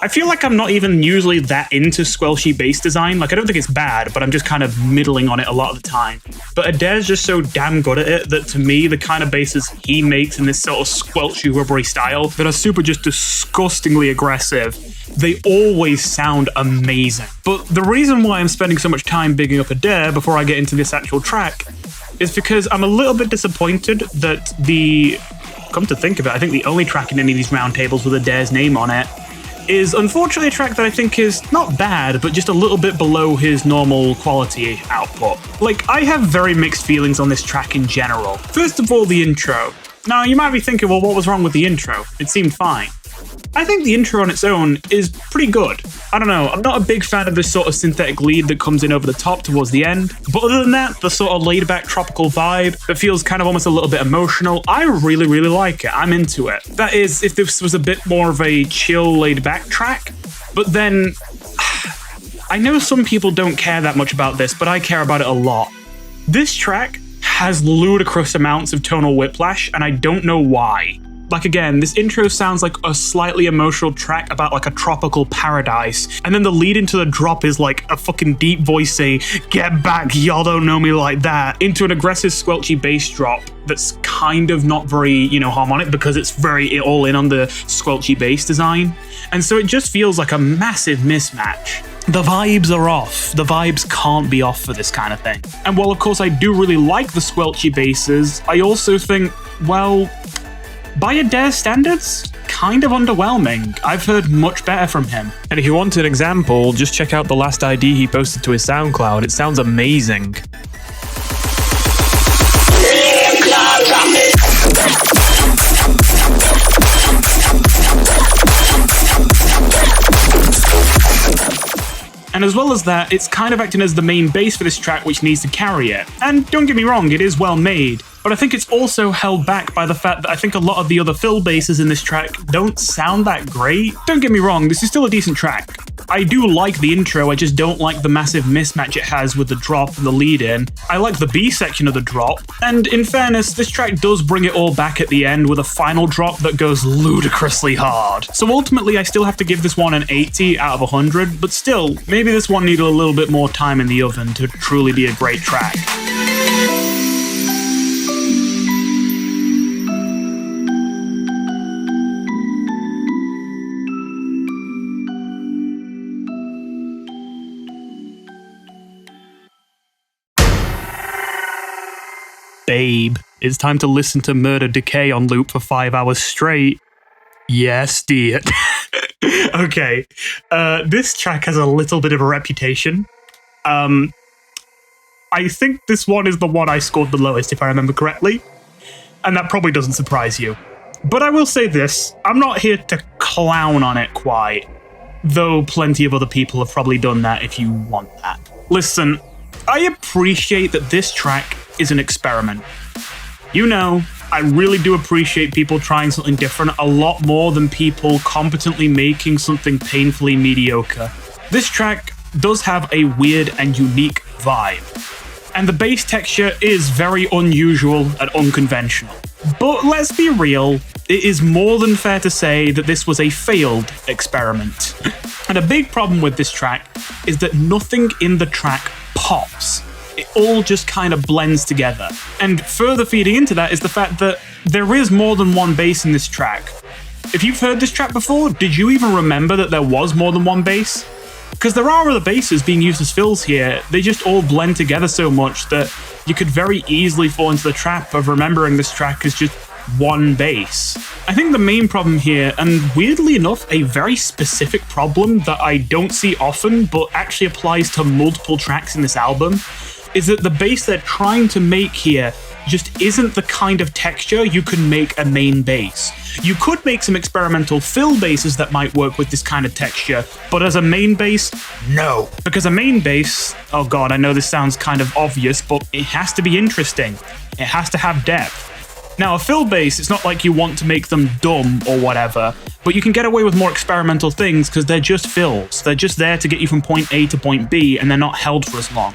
I feel like I'm not even usually that into squelchy bass design. Like, I don't think it's bad, but I'm just kind of middling on it a lot of the time. But Adair's just so damn good at it that to me, the kind of basses he makes in this sort of squelchy rubbery style that are super just disgustingly aggressive, they always sound amazing. But the reason why I'm spending so much time bigging up Adair before I get into this actual track is because I'm a little bit disappointed that come to think of it, I think the only track in any of these roundtables with Adair's name on it is unfortunately a track that I think is not bad, but just a little bit below his normal quality output. Like, I have very mixed feelings on this track in general. First of all, the intro. Now, you might be thinking, well, what was wrong with the intro? It seemed fine. I think the intro on its own is pretty good. I don't know, I'm not a big fan of this sort of synthetic lead that comes in over the top towards the end, but other than that, the sort of laid-back tropical vibe that feels kind of almost a little bit emotional, I really, really like it. I'm into it. That is, if this was a bit more of a chill, laid-back track, but then I know some people don't care that much about this, but I care about it a lot. This track has ludicrous amounts of tonal whiplash, and I don't know why. Like, again, this intro sounds like a slightly emotional track about like a tropical paradise, and then the lead into the drop is like a fucking deep voice saying, "Get back, y'all don't know me like that," into an aggressive squelchy bass drop that's kind of not very, harmonic because it's very all in on the squelchy bass design. And so it just feels like a massive mismatch. The vibes are off. The vibes can't be off for this kind of thing. And while of course I do really like the squelchy basses, I also think, well, by Adair standards, kind of underwhelming. I've heard much better from him. And if you want an example, just check out the last ID he posted to his SoundCloud. It sounds amazing. And as well as that, it's kind of acting as the main bass for this track, which needs to carry it. And don't get me wrong, it is well made, but I think it's also held back by the fact that I think a lot of the other fill basses in this track don't sound that great. Don't get me wrong, this is still a decent track. I do like the intro, I just don't like the massive mismatch it has with the drop and the lead in. I like the B section of the drop, and in fairness, this track does bring it all back at the end with a final drop that goes ludicrously hard. So ultimately, I still have to give this one an 80 out of 100, but still, maybe this one needed a little bit more time in the oven to truly be a great track. Babe, it's time to listen to Murder Decay on loop for 5 hours straight. Yes, dear. Okay, this track has a little bit of a reputation. I think this one is the one I scored the lowest, if I remember correctly. And that probably doesn't surprise you. But I will say this, I'm not here to clown on it quite, though plenty of other people have probably done that if you want that. Listen, I appreciate that this track is an experiment. I really do appreciate people trying something different a lot more than people competently making something painfully mediocre. This track does have a weird and unique vibe, and the bass texture is very unusual and unconventional. But let's be real, it is more than fair to say that this was a failed experiment. And a big problem with this track is that nothing in the track pops. It all just kind of blends together. And further feeding into that is the fact that there is more than one bass in this track. If you've heard this track before, did you even remember that there was more than one bass? Because there are other basses being used as fills here, they just all blend together so much that you could very easily fall into the trap of remembering this track as just one bass. I think the main problem here, and weirdly enough, a very specific problem that I don't see often, but actually applies to multiple tracks in this album, is that the bass they're trying to make here just isn't the kind of texture you can make a main bass. You could make some experimental fill basses that might work with this kind of texture, but as a main bass, no. Because a main bass, oh god, I know this sounds kind of obvious, but it has to be interesting. It has to have depth. Now, a fill bass, it's not like you want to make them dumb or whatever, but you can get away with more experimental things because they're just fills. They're just there to get you from point A to point B, and they're not held for as long.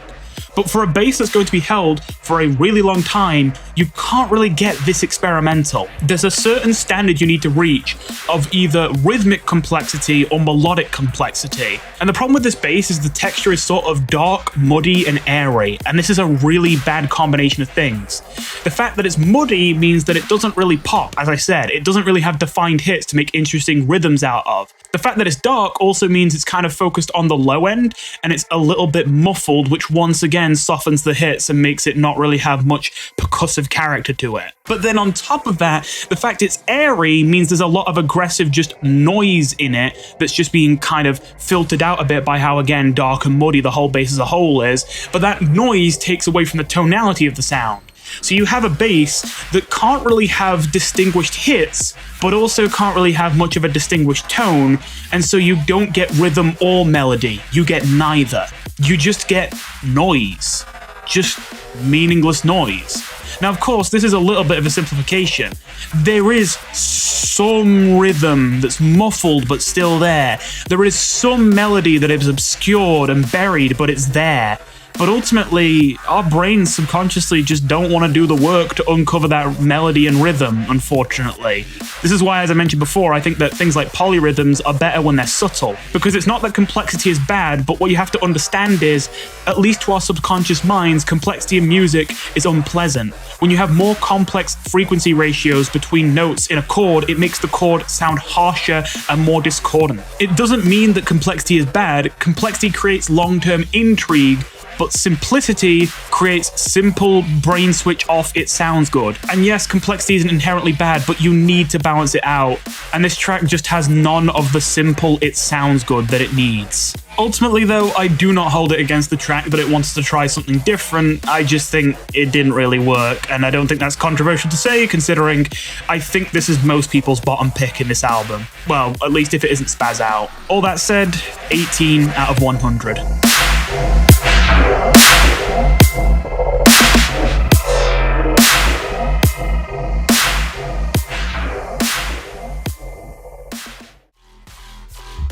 But for a bass that's going to be held for a really long time, you can't really get this experimental. There's a certain standard you need to reach of either rhythmic complexity or melodic complexity. And the problem with this bass is the texture is sort of dark, muddy, and airy, and this is a really bad combination of things. The fact that it's muddy means that it doesn't really pop, as I said. It doesn't really have defined hits to make interesting rhythms out of. The fact that it's dark also means it's kind of focused on the low end, and it's a little bit muffled, which once again softens the hits and makes it not really have much percussive character to it. But then on top of that, the fact it's airy means there's a lot of aggressive just noise in it that's just being kind of filtered out a bit by how, again, dark and muddy the whole bass as a whole is, but that noise takes away from the tonality of the sound. So you have a bass that can't really have distinguished hits, but also can't really have much of a distinguished tone, and so you don't get rhythm or melody. You get neither. You just get noise. Just meaningless noise. Now, of course, this is a little bit of a simplification. There is some rhythm that's muffled but still there. There is some melody that is obscured and buried, but it's there. But ultimately, our brains subconsciously just don't want to do the work to uncover that melody and rhythm, unfortunately. This is why, as I mentioned before, I think that things like polyrhythms are better when they're subtle. Because it's not that complexity is bad, but what you have to understand is, at least to our subconscious minds, complexity in music is unpleasant. When you have more complex frequency ratios between notes in a chord, it makes the chord sound harsher and more discordant. It doesn't mean that complexity is bad. Complexity creates long-term intrigue, but simplicity creates simple brain switch off, it sounds good. And yes, complexity isn't inherently bad, but you need to balance it out. And this track just has none of the simple it sounds good that it needs. Ultimately though, I do not hold it against the track that it wants to try something different. I just think it didn't really work, and I don't think that's controversial to say, considering I think this is most people's bottom pick in this album. Well, at least if it isn't Spazz out. All that said, 18 out of 100.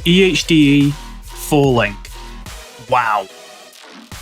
EHDE full length. Wow.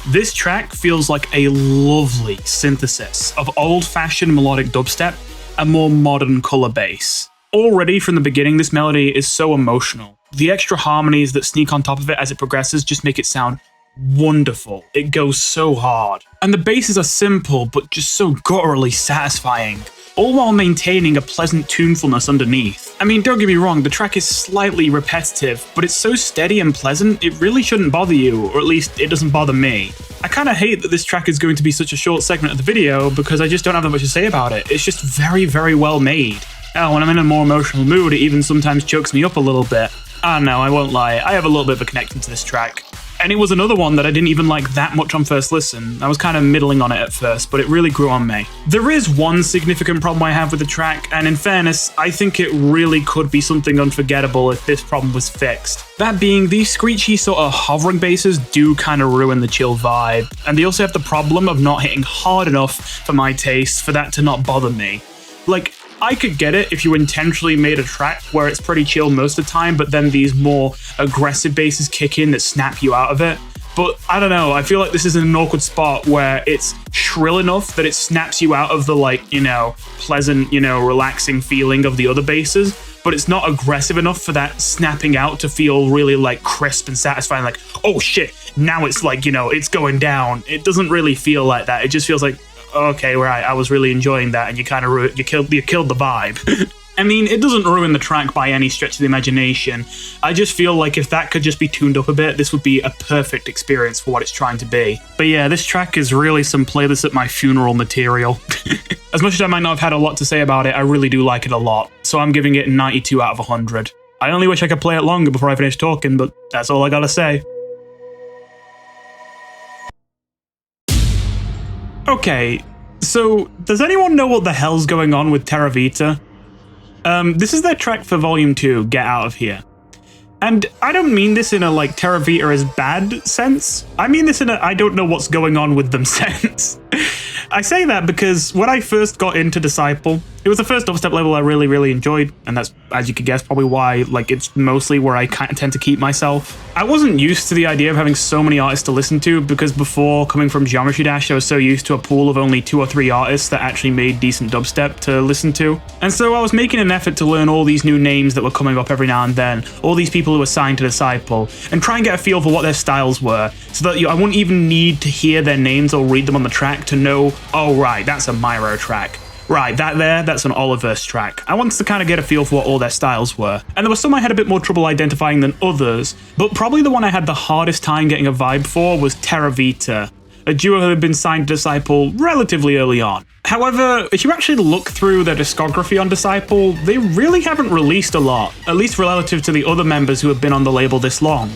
This track feels like a lovely synthesis of old-fashioned melodic dubstep and more modern color bass. Already from the beginning, this melody is so emotional. The extra harmonies that sneak on top of it as it progresses just make it sound wonderful. It goes so hard. And the basses are simple, but just so gutturally satisfying, all while maintaining a pleasant tunefulness underneath. I mean, don't get me wrong, the track is slightly repetitive, but it's so steady and pleasant, it really shouldn't bother you, or at least it doesn't bother me. I kinda hate that this track is going to be such a short segment of the video, because I just don't have that much to say about it. It's just very, very well made. Now, when I'm in a more emotional mood, it even sometimes chokes me up a little bit. Ah, no, I won't lie, I have a little bit of a connection to this track. And it was another one that I didn't even like that much on first listen. I was kind of middling on it at first, but it really grew on me. There is one significant problem I have with the track, and in fairness, I think it really could be something unforgettable if this problem was fixed. That being, these screechy sort of hovering basses do kind of ruin the chill vibe, and they also have the problem of not hitting hard enough for my taste for that to not bother me. Like, I could get it if you intentionally made a track where it's pretty chill most of the time, but then these more aggressive basses kick in that snap you out of it. But I don't know, I feel like this is in an awkward spot where it's shrill enough that it snaps you out of the, like, you know, pleasant, you know, relaxing feeling of the other basses, but it's not aggressive enough for that snapping out to feel really, like, crisp and satisfying, like, oh shit, now it's like, you know, it's going down. It doesn't really feel like that. It just feels like, okay, right, I was really enjoying that, and you kind of you killed the vibe. I mean, it doesn't ruin the track by any stretch of the imagination. I just feel like if that could just be tuned up a bit, this would be a perfect experience for what it's trying to be. But yeah, this track is really some play this at my funeral material. As much as I might not have had a lot to say about it, I really do like it a lot. So I'm giving it 92 out of 100. I only wish I could play it longer before I finish talking, but that's all I gotta say. Okay, so does anyone know what the hell's going on with Terravita? This is their track for Volume 2, Get Out of Here. And I don't mean this in a, like, Terravita is bad sense. I mean this in a I don't know what's going on with them sense. I say that because when I first got into Disciple, It was the first dubstep label I really enjoyed, and that's, as you could guess, probably why like it's mostly where I kind of tend to keep myself. I wasn't used to the idea of having so many artists to listen to, because before coming from Geometry Dash, I was so used to a pool of only 2 or 3 artists that actually made decent dubstep to listen to. And so I was making an effort to learn all these new names that were coming up every now and then, all these people who were signed to Disciple, and try and get a feel for what their styles were, so that I wouldn't even need to hear their names or read them on the track to know, oh right, that's a Myro track. Right, that's an Oliver's track. I wanted to kind of get a feel for what all their styles were. And there were some I had a bit more trouble identifying than others, but probably the one I had the hardest time getting a vibe for was Terravita, a duo that had been signed to Disciple relatively early on. However, if you actually look through their discography on Disciple, they really haven't released a lot, at least relative to the other members who have been on the label this long.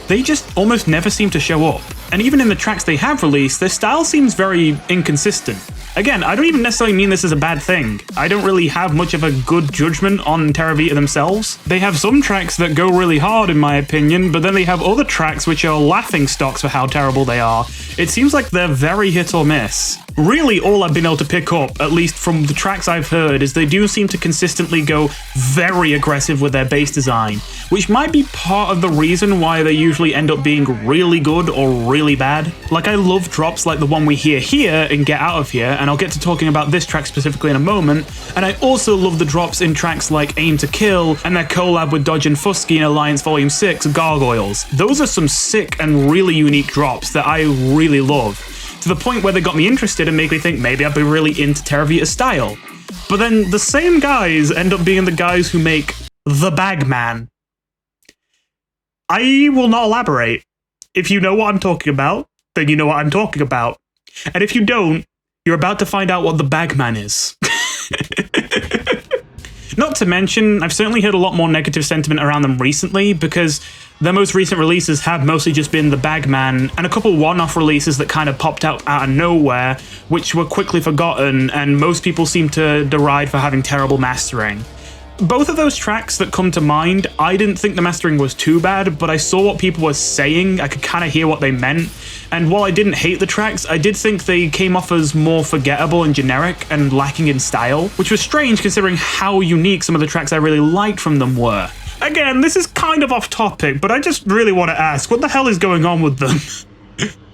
They just almost never seem to show up. And even in the tracks they have released, their style seems very inconsistent. Again, I don't even necessarily mean this as a bad thing. I don't really have much of a good judgment on Terravita themselves. They have some tracks that go really hard in my opinion, but then they have other tracks which are laughing stocks for how terrible they are. It seems like they're very hit or miss. Really, all I've been able to pick up, at least from the tracks I've heard, is they do seem to consistently go very aggressive with their bass design, which might be part of the reason why they usually end up being really good or really bad. Like, I love drops like the one we hear here in Get Out of Here, and I'll get to talking about this track specifically in a moment, and I also love the drops in tracks like Aim to Kill and their collab with Dodge and Fuski in Alliance Volume 6, Gargoyles. Those are some sick and really unique drops that I really love, to the point where they got me interested and make me think maybe I'd be really into Terravita's style. But then the same guys end up being the guys who make The Bagman. I will not elaborate. If you know what I'm talking about, then you know what I'm talking about. And if you don't, you're about to find out what The Bagman is. Not to mention, I've certainly heard a lot more negative sentiment around them recently, because their most recent releases have mostly just been The Bagman and a couple one-off releases that kind of popped out of nowhere, which were quickly forgotten, and most people seem to deride for having terrible mastering. Both of those tracks that come to mind, I didn't think the mastering was too bad, but I saw what people were saying, I could kind of hear what they meant, and while I didn't hate the tracks, I did think they came off as more forgettable and generic and lacking in style, which was strange considering how unique some of the tracks I really liked from them were. Again, this is kind of off topic, but I just really want to ask, what the hell is going on with them?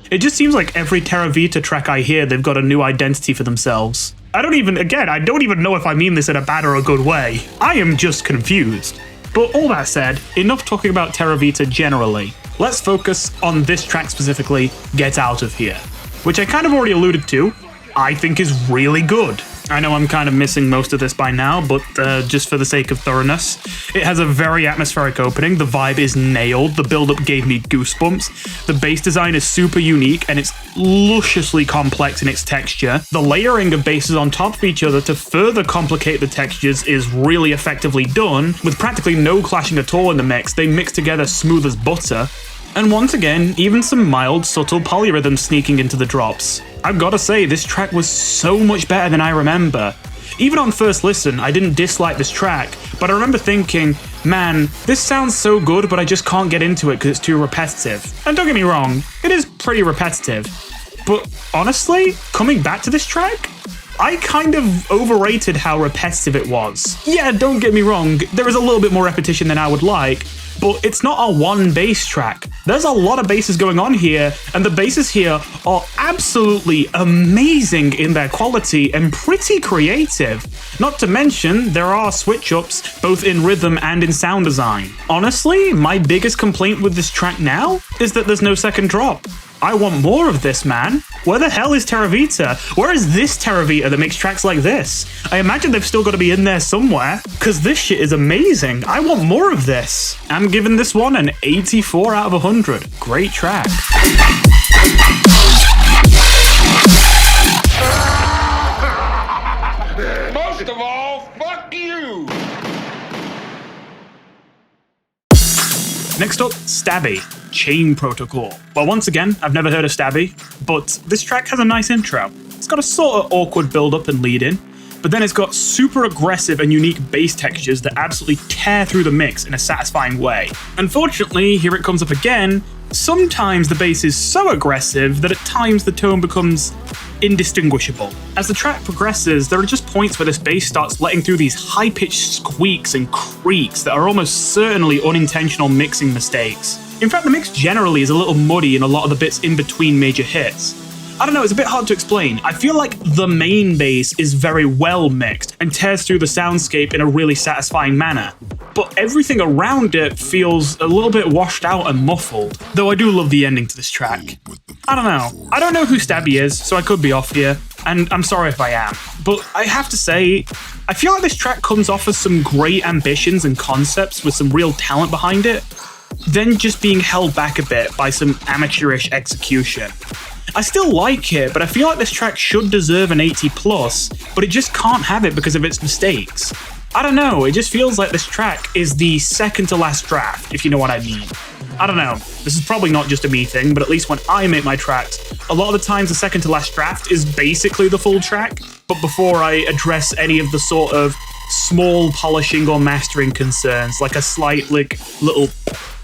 It just seems like every Terravita track I hear, they've got a new identity for themselves. I don't even know if I mean this in a bad or a good way. I am just confused. But all that said, enough talking about Terravita generally. Let's focus on this track specifically, Get Out of Here, which I kind of already alluded to, I think is really good. I know I'm kind of missing most of this by now, but just for the sake of thoroughness, it has a very atmospheric opening, the vibe is nailed, the build-up gave me goosebumps, the bass design is super unique, and it's lusciously complex in its texture. The layering of basses on top of each other to further complicate the textures is really effectively done, with practically no clashing at all in the mix. They mix together smooth as butter. And once again, even some mild, subtle polyrhythms sneaking into the drops. I've gotta say, this track was so much better than I remember. Even on first listen, I didn't dislike this track, but I remember thinking, man, this sounds so good, but I just can't get into it because it's too repetitive. And don't get me wrong, it is pretty repetitive. But honestly, coming back to this track, I kind of overrated how repetitive it was. Yeah, don't get me wrong, there is a little bit more repetition than I would like, but it's not a one bass track. There's a lot of basses going on here, and the basses here are absolutely amazing in their quality and pretty creative. Not to mention, there are switch-ups both in rhythm and in sound design. Honestly, my biggest complaint with this track now is that there's no second drop. I want more of this, man. Where the hell is Terravita? Where is this Terravita that makes tracks like this? I imagine they've still got to be in there somewhere, because this shit is amazing. I want more of this. I'm giving this one an 84 out of 100. Great track. Most of all, fuck you! Next up, Stabby, Chain Protocol. Well, once again, I've never heard of Stabby, but this track has a nice intro. It's got a sort of awkward build-up and lead-in, but then it's got super aggressive and unique bass textures that absolutely tear through the mix in a satisfying way. Unfortunately, here it comes up again, sometimes the bass is so aggressive that at times the tone becomes indistinguishable. As the track progresses, there are just points where this bass starts letting through these high-pitched squeaks and creaks that are almost certainly unintentional mixing mistakes. In fact, the mix generally is a little muddy in a lot of the bits in between major hits. I don't know, it's a bit hard to explain. I feel like the main bass is very well mixed and tears through the soundscape in a really satisfying manner, but everything around it feels a little bit washed out and muffled, though I do love the ending to this track. I don't know. I don't know who Stabby is, so I could be off here, and I'm sorry if I am, but I have to say, I feel like this track comes off as some great ambitions and concepts with some real talent behind it, then just being held back a bit by some amateurish execution. I still like it, but I feel like this track should deserve an 80+, but it just can't have it because of its mistakes. I don't know, it just feels like this track is the second to last draft, if you know what I mean. I don't know, this is probably not just a me thing, but at least when I make my tracks, a lot of the times the second to last draft is basically the full track, but before I address any of the sort of small polishing or mastering concerns, like a slight little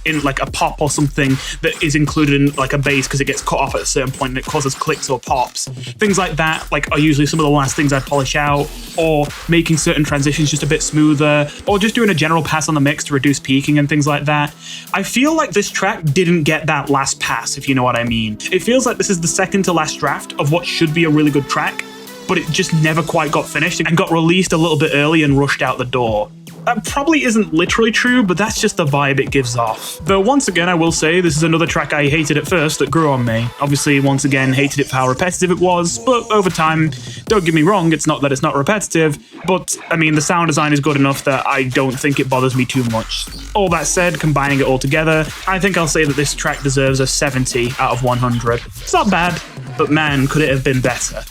in like a pop or something that is included in like a bass because it gets cut off at a certain point and it causes clicks or pops. Things like that like are usually some of the last things I polish out, or making certain transitions just a bit smoother, or just doing a general pass on the mix to reduce peaking and things like that. I feel like this track didn't get that last pass, if you know what I mean. It feels like this is the second to last draft of what should be a really good track, but it just never quite got finished and got released a little bit early and rushed out the door. That probably isn't literally true, but that's just the vibe it gives off. Though once again, I will say this is another track I hated at first that grew on me. Obviously, once again, hated it for how repetitive it was, but over time, don't get me wrong, it's not that it's not repetitive, but I mean, the sound design is good enough that I don't think it bothers me too much. All that said, combining it all together, I think I'll say that this track deserves a 70 out of 100. It's not bad, but man, could it have been better.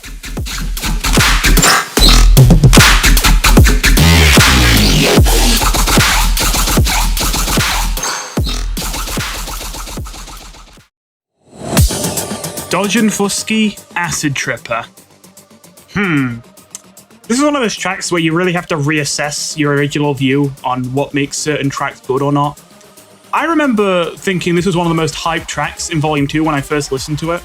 Dodgin' Fuski, Acid Tripper. This is one of those tracks where you really have to reassess your original view on what makes certain tracks good or not. I remember thinking this was one of the most hyped tracks in Volume 2 when I first listened to it.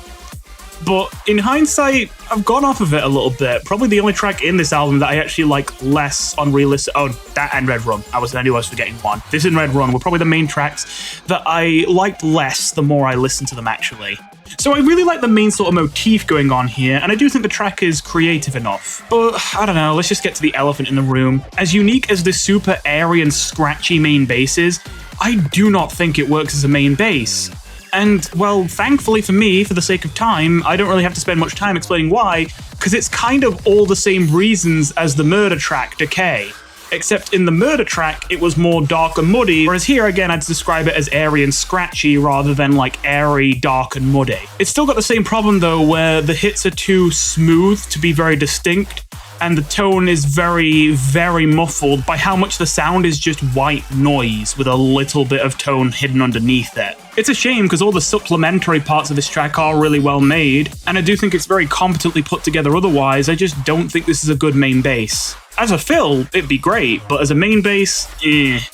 But in hindsight, I've gone off of it a little bit. Probably the only track in this album that I actually like less on re-listen. Oh, that and Redrum. I knew I was forgetting one. This and Redrum were probably the main tracks that I liked less the more I listened to them, actually. So I really like the main sort of motif going on here, and I do think the track is creative enough. But I don't know, let's just get to the elephant in the room. As unique as this super airy and scratchy main bass is, I do not think it works as a main bass. And, well, thankfully for me, for the sake of time, I don't really have to spend much time explaining why, because it's kind of all the same reasons as the murder track, Decay. Except in the murder track, it was more dark and muddy, whereas here again I'd describe it as airy and scratchy rather than like airy, dark and muddy. It's still got the same problem though, where the hits are too smooth to be very distinct, and the tone is very, very muffled by how much the sound is just white noise with a little bit of tone hidden underneath it. It's a shame because all the supplementary parts of this track are really well made, and I do think it's very competently put together otherwise. I just don't think this is a good main bass. As a fill, it'd be great, but as a main bass,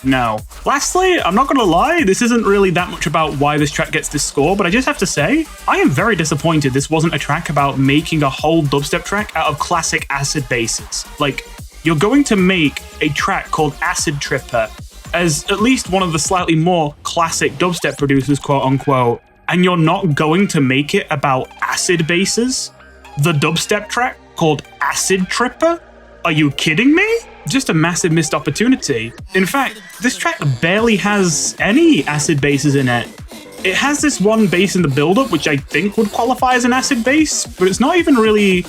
no. Lastly, I'm not gonna lie, this isn't really that much about why this track gets this score, but I just have to say, I am very disappointed this wasn't a track about making a whole dubstep track out of classic acid basses. Like, you're going to make a track called Acid Tripper as at least one of the slightly more classic dubstep producers, quote unquote, and you're not going to make it about acid basses? The dubstep track called Acid Tripper? Are you kidding me? Just a massive missed opportunity. In fact, this track barely has any acid basses in it. It has this one bass in the build-up, which I think would qualify as an acid bass, but it's not even really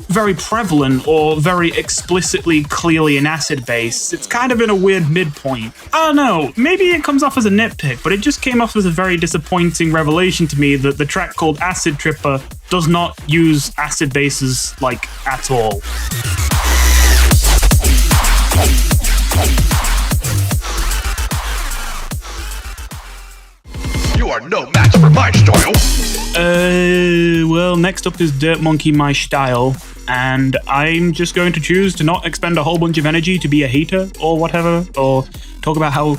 very prevalent or very explicitly clearly an acid bass. It's kind of in a weird midpoint. I don't know, maybe it comes off as a nitpick, but it just came off as a very disappointing revelation to me that the track called Acid Tripper does not use acid basses, like, at all. You are no match for my style. Well, next next up is Dirt Monkey My Schtyle, and I'm just going to choose to not expend a whole bunch of energy to be a hater or whatever, or talk about how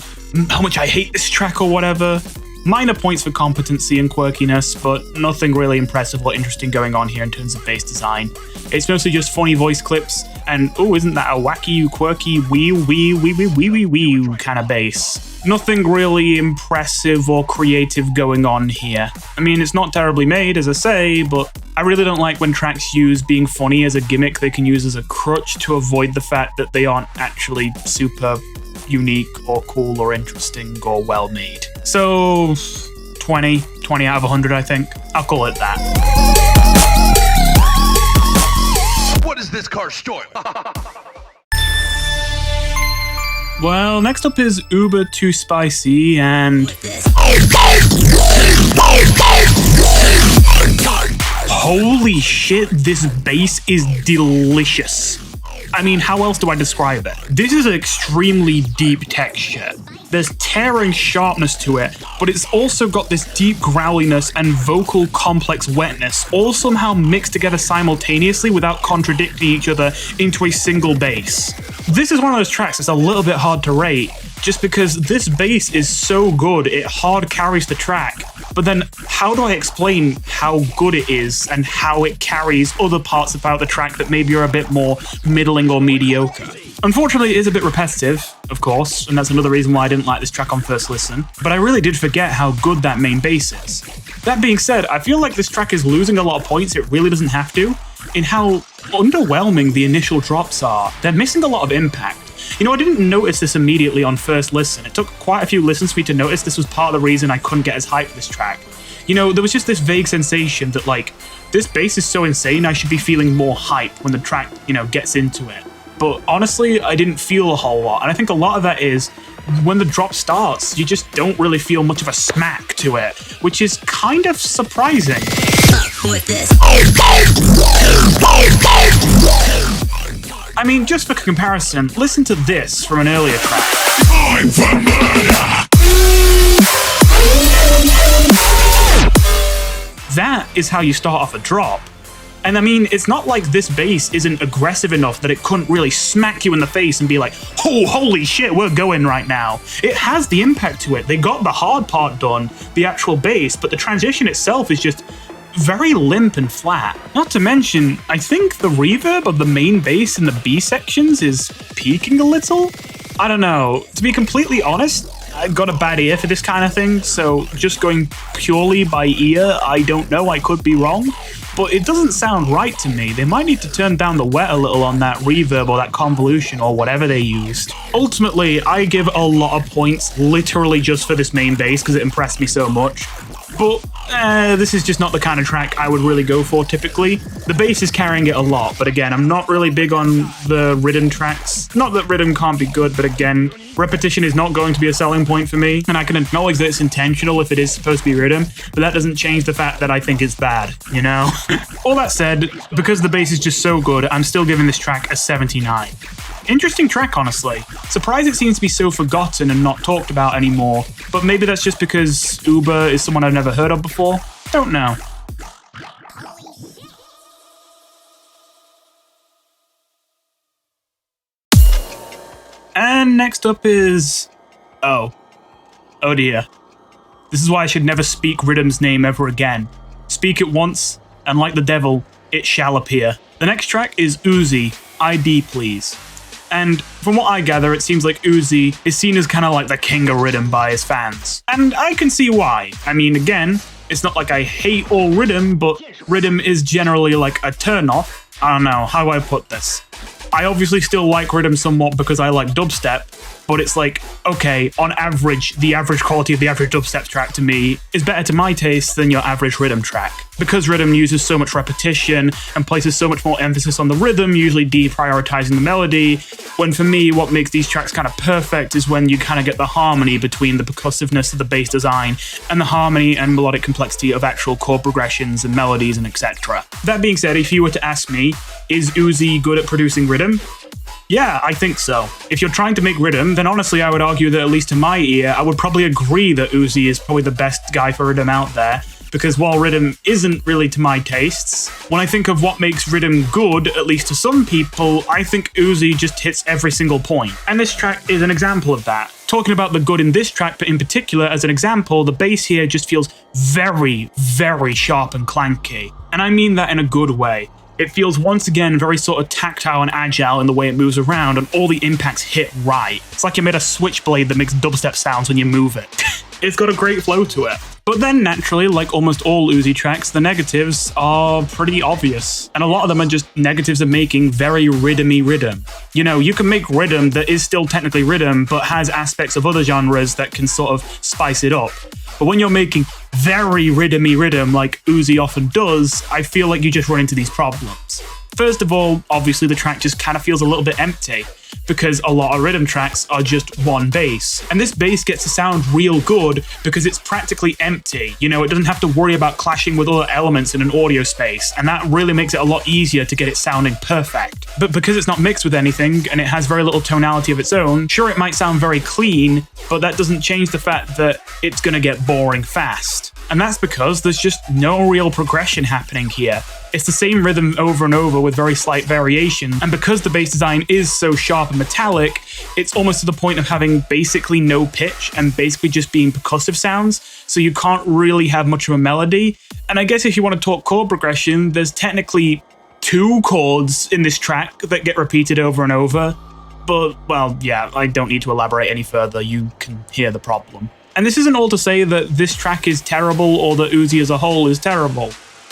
much I hate this track or whatever. Minor points for competency and quirkiness, but nothing really impressive or interesting going on here in terms of bass design. It's mostly just funny voice clips, and oh, isn't that a wacky, quirky, wee kind of bass? Nothing really impressive or creative going on here. I mean, it's not terribly made, as I say, but I really don't like when tracks use being funny as a gimmick they can use as a crutch to avoid the fact that they aren't actually super unique or cool or interesting or well made. So 20 out of 100, I think. I'll call it that. What is this car short? Well, next up is Uber Too Spicy, and holy shit, this bass is delicious. I mean, how else do I describe it? This is an extremely deep texture. There's tearing sharpness to it, but it's also got this deep growliness and vocal complex wetness, all somehow mixed together simultaneously without contradicting each other into a single bass. This is one of those tracks that's a little bit hard to rate, just because this bass is so good, it hard carries the track. But then, how do I explain how good it is and how it carries other parts about the track that maybe are a bit more middling or mediocre? Unfortunately, it is a bit repetitive, of course, and that's another reason why I didn't like this track on first listen, but I really did forget how good that main bass is. That being said, I feel like this track is losing a lot of points it really doesn't have to, in how underwhelming the initial drops are. They're missing a lot of impact. You know, I didn't notice this immediately on first listen. It took quite a few listens for me to notice this was part of the reason I couldn't get as hyped for this track. You know, there was just this vague sensation that, like, this bass is so insane I should be feeling more hype when the track, you know, gets into it. But honestly, I didn't feel a whole lot, and I think a lot of that is when the drop starts, you just don't really feel much of a smack to it, which is kind of surprising. With this. I mean, just for comparison, listen to this from an earlier track. I'm for murder! That is how you start off a drop. And I mean, it's not like this bass isn't aggressive enough that it couldn't really smack you in the face and be like, oh, holy shit, we're going right now. It has the impact to it. They got the hard part done, the actual bass, but the transition itself is just very limp and flat. Not to mention, I think the reverb of the main bass in the B sections is peaking a little. I don't know. To be completely honest, I've got a bad ear for this kind of thing, so just going purely by ear, I don't know, I could be wrong. But it doesn't sound right to me. They might need to turn down the wet a little on that reverb or that convolution or whatever they used. Ultimately, I give a lot of points literally just for this main bass because it impressed me so much. But this is just not the kind of track I would really go for typically. The bass is carrying it a lot, but again, I'm not really big on the Riddim tracks. Not that Riddim can't be good, but again, repetition is not going to be a selling point for me, and I can acknowledge that it's intentional if it is supposed to be Riddim, but that doesn't change the fact that I think it's bad, you know? All that said, because the bass is just so good, I'm still giving this track a 79. Interesting track, honestly. Surprised it seems to be so forgotten and not talked about anymore, but maybe that's just because UBUR is someone I've never heard of before. Don't know. And next up is... Oh dear. This is why I should never speak Riddim's name ever again. Speak it once, and like the devil, it shall appear. The next track is UZZI, ID Please. And from what I gather, it seems like UZZI is seen as kind of like the king of Riddim by his fans. And I can see why. I mean, again, it's not like I hate all Riddim, but Riddim is generally like a turn-off. I don't know, how do I put this? I obviously still like Riddim somewhat because I like dubstep, but it's like, okay, on average, the average quality of the average dubstep track to me is better to my taste than your average Riddim track. Because Riddim uses so much repetition and places so much more emphasis on the rhythm, usually deprioritizing the melody, when for me, what makes these tracks kind of perfect is when you kind of get the harmony between the percussiveness of the bass design and the harmony and melodic complexity of actual chord progressions and melodies and etc. That being said, if you were to ask me, is UZZI good at producing Riddim? Yeah, I think so. If you're trying to make Riddim, then honestly I would argue that at least to my ear, I would probably agree that UZZI is probably the best guy for Riddim out there. because while Riddim isn't really to my tastes, when I think of what makes Riddim good, at least to some people, I think UZZI just hits every single point. And this track is an example of that. Talking about the good in this track, but in particular, as an example, the bass here just feels very, very sharp and clanky. And I mean that in a good way. It feels, once again, very sort of tactile and agile in the way it moves around, and all the impacts hit right. It's like you made a switchblade that makes dubstep sounds when you move it. It's got a great flow to it. But then, naturally, like almost all UZZI tracks, the negatives are pretty obvious. And a lot of them are just negatives of making very Riddim-y Riddim. You know, you can make Riddim that is still technically Riddim, but has aspects of other genres that can sort of spice it up. But when you're making very Riddim-y Riddim, like UZZI often does, I feel like you just run into these problems. First of all, obviously the track just kind of feels a little bit empty, because a lot of Riddim tracks are just one bass. And this bass gets to sound real good because it's practically empty. You know, it doesn't have to worry about clashing with other elements in an audio space, and that really makes it a lot easier to get it sounding perfect. But because it's not mixed with anything, and it has very little tonality of its own, sure, it might sound very clean, but that doesn't change the fact that it's gonna get boring fast. And that's because there's just no real progression happening here. It's the same rhythm over and over with very slight variation, and because the bass design is so sharp and metallic, it's almost to the point of having basically no pitch and basically just being percussive sounds, so you can't really have much of a melody. And I guess if you want to talk chord progression, there's technically 2 chords in this track that get repeated over and over, but, well, yeah, I don't need to elaborate any further, you can hear the problem. And this isn't all to say that this track is terrible or that UZZI as a whole is terrible.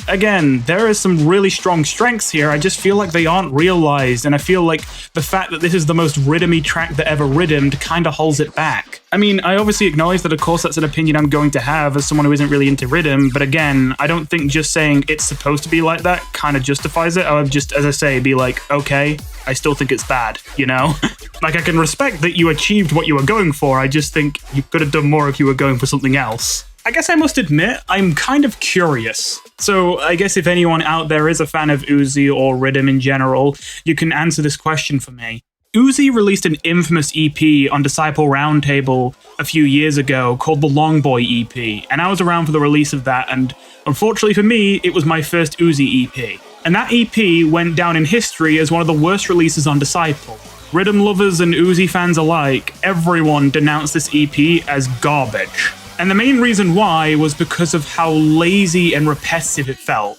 Again, there are some really strong strengths here, I just feel like they aren't realized, and I feel like the fact that this is the most Riddim-y track that ever Riddimmed kind of holds it back. I mean, I obviously acknowledge that of course that's an opinion I'm going to have as someone who isn't really into Riddim, but again, I don't think just saying it's supposed to be like that kind of justifies it. I would just, as I say, be like, okay, I still think it's bad, you know? Like, I can respect that you achieved what you were going for, I just think you could have done more if you were going for something else. I guess I must admit, I'm kind of curious. So I guess if anyone out there is a fan of UZZI or Riddim in general, you can answer this question for me. UZZI released an infamous EP on Disciple Roundtable a few years ago called the Longboi EP, and I was around for the release of that, and unfortunately for me, it was my first UZZI EP. And that EP went down in history as one of the worst releases on Disciple. Riddim lovers and UZZI fans alike, everyone denounced this EP as garbage. And the main reason why was because of how lazy and repetitive it felt.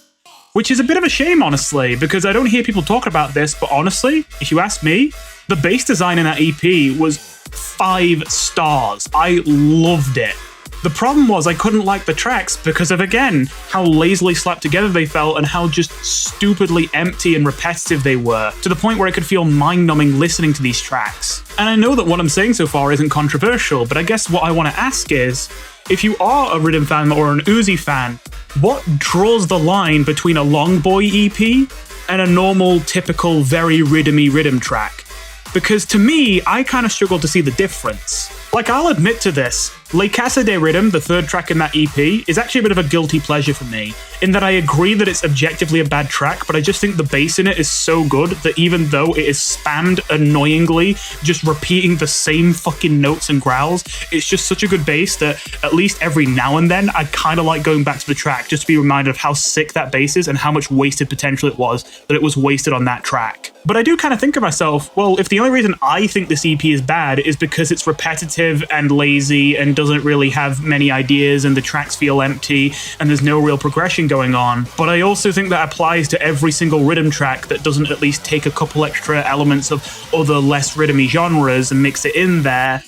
Which is a bit of a shame, honestly, because I don't hear people talk about this, but honestly, if you ask me, the bass design in that EP was 5 stars. I loved it. The problem was I couldn't like the tracks because of, again, how lazily slapped together they felt and how just stupidly empty and repetitive they were, to the point where it could feel mind-numbing listening to these tracks. And I know that what I'm saying so far isn't controversial, but I guess what I want to ask is, if you are a Riddim fan or an UZZI fan, what draws the line between a Longboi EP and a normal, typical, very Riddim-y Riddim track? Because to me, I kind of struggle to see the difference. Like, I'll admit to this, Le Casa de Riddim, the 3rd track in that EP, is actually a bit of a guilty pleasure for me, in that I agree that it's objectively a bad track, but I just think the bass in it is so good that even though it is spammed annoyingly, just repeating the same fucking notes and growls, it's just such a good bass that at least every now and then, I kind of like going back to the track just to be reminded of how sick that bass is and how much wasted potential it was that it was wasted on that track. But I do kind of think of myself, well, if the only reason I think this EP is bad is because it's repetitive and lazy and doesn't really have many ideas and the tracks feel empty and there's no real progression going on, but I also think that applies to every single Riddim track that doesn't at least take a couple extra elements of other less Riddim-y genres and mix it in there,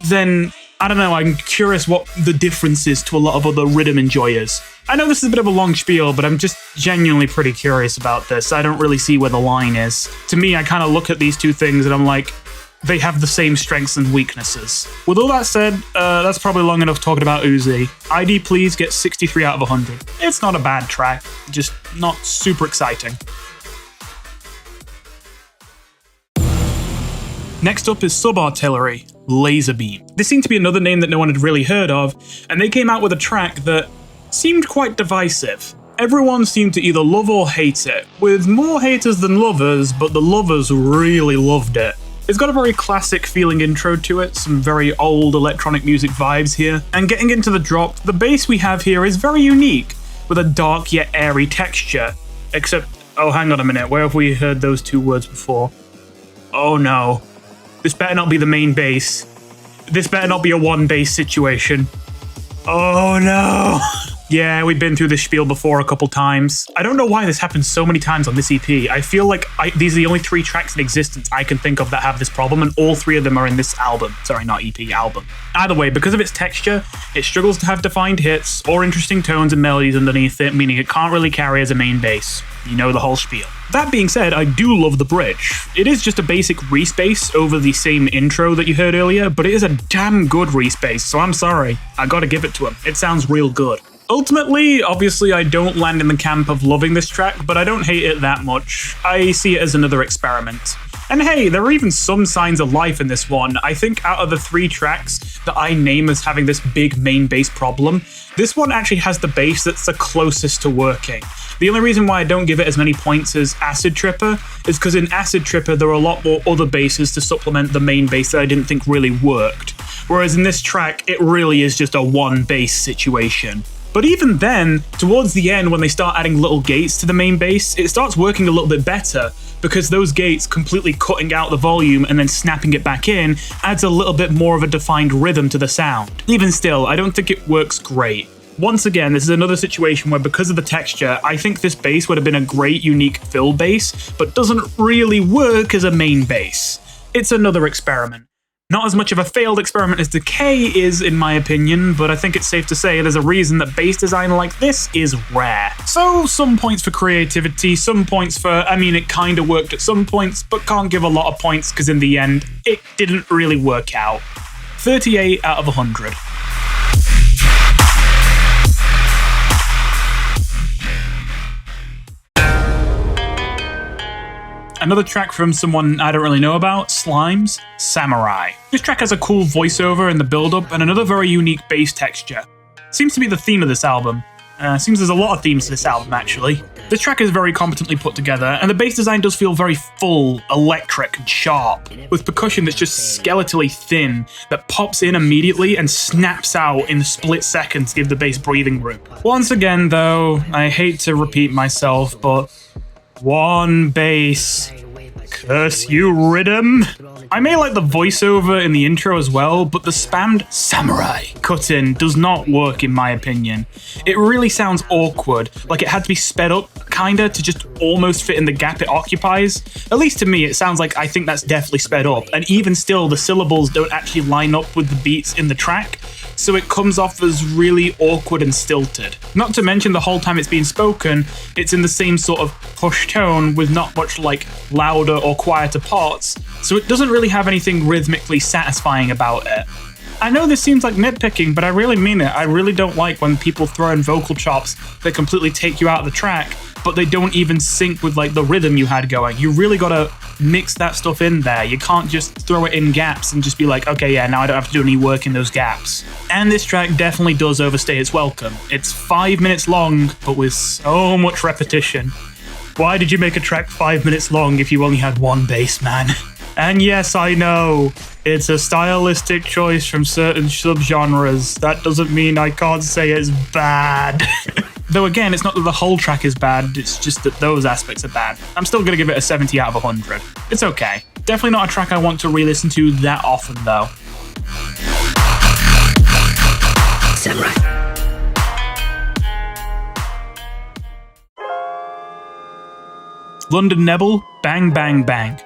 then I don't know, I'm curious what the difference is to a lot of other Riddim enjoyers. I know this is a bit of a long spiel, but I'm just genuinely pretty curious about this. I don't really see where the line is. To me, I kind of look at these two things and I'm like, they have the same strengths and weaknesses. With all that said, that's probably long enough talking about UZZI. ID Please gets 63 out of 100. It's not a bad track, just not super exciting. Next up is Sub-Artillery, Laser Beam. This seemed to be another name that no one had really heard of, and they came out with a track that seemed quite divisive. Everyone seemed to either love or hate it, with more haters than lovers, but the lovers really loved it. It's got a very classic feeling intro to it, some very old electronic music vibes here. And getting into the drop, the bass we have here is very unique, with a dark yet airy texture. Except, oh hang on a minute, where have we heard those two words before? Oh no. This better not be the main bass. This better not be a one bass situation. Oh no. Yeah, we've been through this spiel before a couple times. I don't know why this happens so many times on this EP. I feel like these are the only 3 tracks in existence I can think of that have this problem, and all 3 of them are in this album. Sorry, not EP, album. Either way, because of its texture, it struggles to have defined hits or interesting tones and melodies underneath it, meaning it can't really carry as a main bass. You know the whole spiel. That being said, I do love the bridge. It is just a basic respace over the same intro that you heard earlier, but it is a damn good respace, so I'm sorry. I gotta give it to him. It sounds real good. Ultimately, obviously I don't land in the camp of loving this track, but I don't hate it that much. I see it as another experiment. And hey, there are even some signs of life in this one. I think out of the 3 tracks that I name as having this big main bass problem, this one actually has the bass that's the closest to working. The only reason why I don't give it as many points as Acid Tripper is because in Acid Tripper there are a lot more other basses to supplement the main bass that I didn't think really worked. Whereas in this track, it really is just a one bass situation. But even then, towards the end when they start adding little gates to the main bass, it starts working a little bit better, because those gates completely cutting out the volume and then snapping it back in adds a little bit more of a defined rhythm to the sound. Even still, I don't think it works great. Once again, this is another situation where because of the texture, I think this bass would have been a great unique fill bass, but doesn't really work as a main bass. It's another experiment. Not as much of a failed experiment as Decay is, in my opinion, but I think it's safe to say there's a reason that bass design like this is rare. So, some points for creativity, some points for, I mean, it kinda worked at some points, but can't give a lot of points because in the end, it didn't really work out. 38 out of 100. Another track from someone I don't really know about, Slimez, Samurai. This track has a cool voiceover in the build-up and another very unique bass texture. Seems to be the theme of this album. Seems there's a lot of themes to this album, actually. This track is very competently put together, and the bass design does feel very full, electric, and sharp, with percussion that's just skeletally thin, that pops in immediately and snaps out in a split second to give the bass breathing room. Once again, though, I hate to repeat myself, but one bass. Curse you, Riddim. I may like the voiceover in the intro as well, but the spammed samurai cut in does not work in my opinion. It really sounds awkward, like it had to be sped up, kinda, to just almost fit in the gap it occupies. At least to me, it sounds like I think that's definitely sped up, and even still, the syllables don't actually line up with the beats in the track, so it comes off as really awkward and stilted. Not to mention the whole time it's being spoken, it's in the same sort of push tone with not much like louder or quieter parts, so it doesn't really have anything rhythmically satisfying about it. I know this seems like nitpicking, but I really mean it. I really don't like when people throw in vocal chops that completely take you out of the track, but they don't even sync with like the rhythm you had going. You really gotta mix that stuff in there. You can't just throw it in gaps and just be like, okay, yeah, now I don't have to do any work in those gaps. And this track definitely does overstay its welcome. It's 5 minutes long, but with so much repetition. Why did you make a track 5 minutes long if you only had one bass, man? And yes, I know, it's a stylistic choice from certain subgenres. That doesn't mean I can't say it's bad. Though again, it's not that the whole track is bad, it's just that those aspects are bad. I'm still gonna give it a 70 out of 100. It's okay. Definitely not a track I want to re-listen to that often though. Samurai. London Nebel, Bang Bang Bang,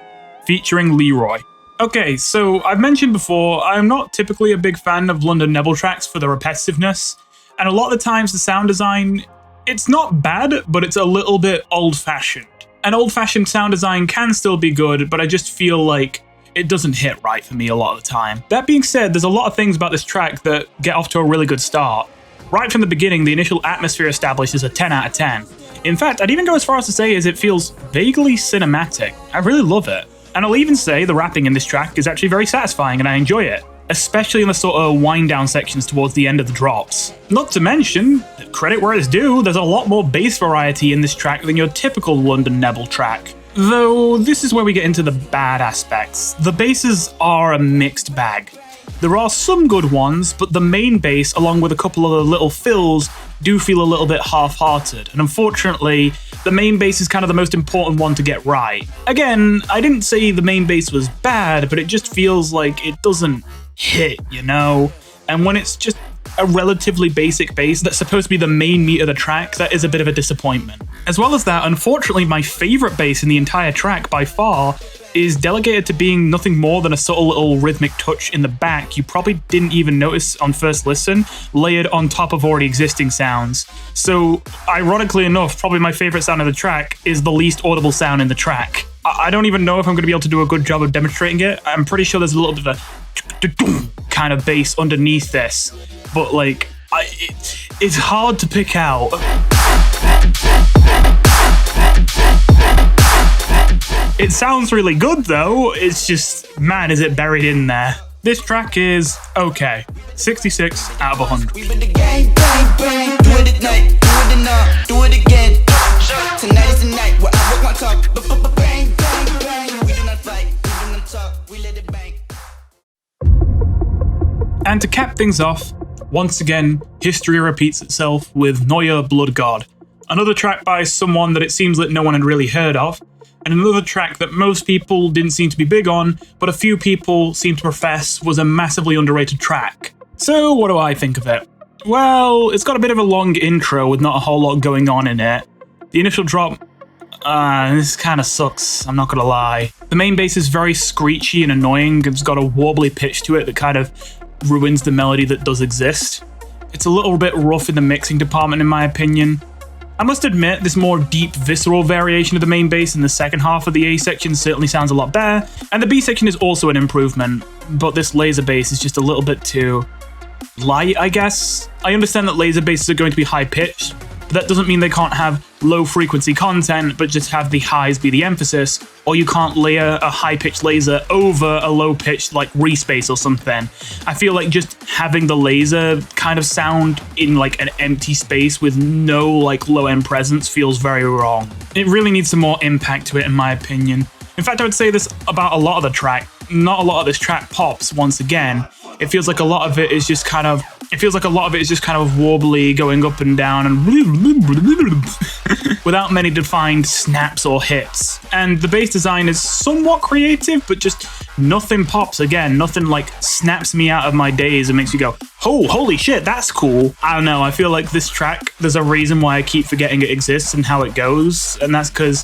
featuring Leroy. Okay, so I've mentioned before, I'm not typically a big fan of London Nebel tracks for the repetitiveness, and a lot of the times the sound design, it's not bad, but it's a little bit old-fashioned. And old-fashioned sound design can still be good, but I just feel like it doesn't hit right for me a lot of the time. That being said, there's a lot of things about this track that get off to a really good start. Right from the beginning, the initial atmosphere established is a 10 out of 10. In fact, I'd even go as far as to say as it feels vaguely cinematic. I really love it. And I'll even say the rapping in this track is actually very satisfying and I enjoy it, especially in the sort of wind down sections towards the end of the drops. Not to mention, credit where it's due, there's a lot more bass variety in this track than your typical London Nebel track. Though this is where we get into the bad aspects. The basses are a mixed bag. There are some good ones, but the main bass, along with a couple of the little fills, do feel a little bit half-hearted, and unfortunately, the main bass is kind of the most important one to get right. Again, I didn't say the main bass was bad, but it just feels like it doesn't hit, you know? And when it's just a relatively basic bass that's supposed to be the main meat of the track, that is a bit of a disappointment. As well as that, unfortunately, my favorite bass in the entire track by far is delegated to being nothing more than a subtle little rhythmic touch in the back you probably didn't even notice on first listen, layered on top of already existing sounds. So, ironically enough, probably my favorite sound of the track is the least audible sound in the track. I don't even know if I'm going to be able to do a good job of demonstrating it. I'm pretty sure there's a little bit of a kind of bass underneath this, but like, it's hard to pick out. It sounds really good though, it's just, man, is it buried in there. This track is okay, 66 out of 100. We been the gang, bang, bang, do it at night, do it enough, do it again. Tonight is the night where I work my talk, bang, bang, bang. We do not fight, we do not talk, we let it bang. And to cap things off, once again, history repeats itself with Noya Blood God. Another track by someone that it seems that no one had really heard of, and another track that most people didn't seem to be big on, but a few people seem to profess was a massively underrated track. So what do I think of it? Well, it's got a bit of a long intro with not a whole lot going on in it. The initial drop, this kind of sucks, I'm not gonna lie. The main bass is very screechy and annoying, it's got a warbly pitch to it that kind of ruins the melody that does exist. It's a little bit rough in the mixing department in my opinion. I must admit, this more deep, visceral variation of the main bass in the second half of the A section certainly sounds a lot better, and the B section is also an improvement, but this laser bass is just a little bit too light, I guess. I understand that laser basses are going to be high-pitched, but that doesn't mean they can't have low-frequency content, but just have the highs be the emphasis, or you can't layer a high-pitched laser over a low-pitched, like, respace or something. I feel like just having the laser kind of sound in, like, an empty space with no, like, low-end presence feels very wrong. It really needs some more impact to it, in my opinion. In fact, I would say this about a lot of the track. Not a lot of this track pops, once again. It feels like a lot of it is just kind of wobbly, going up and down and without many defined snaps or hits. And the bass design is somewhat creative, but just nothing pops again. Nothing like snaps me out of my daze and makes me go, oh, holy shit, that's cool. I don't know, I feel like this track, there's a reason why I keep forgetting it exists and how it goes, and that's because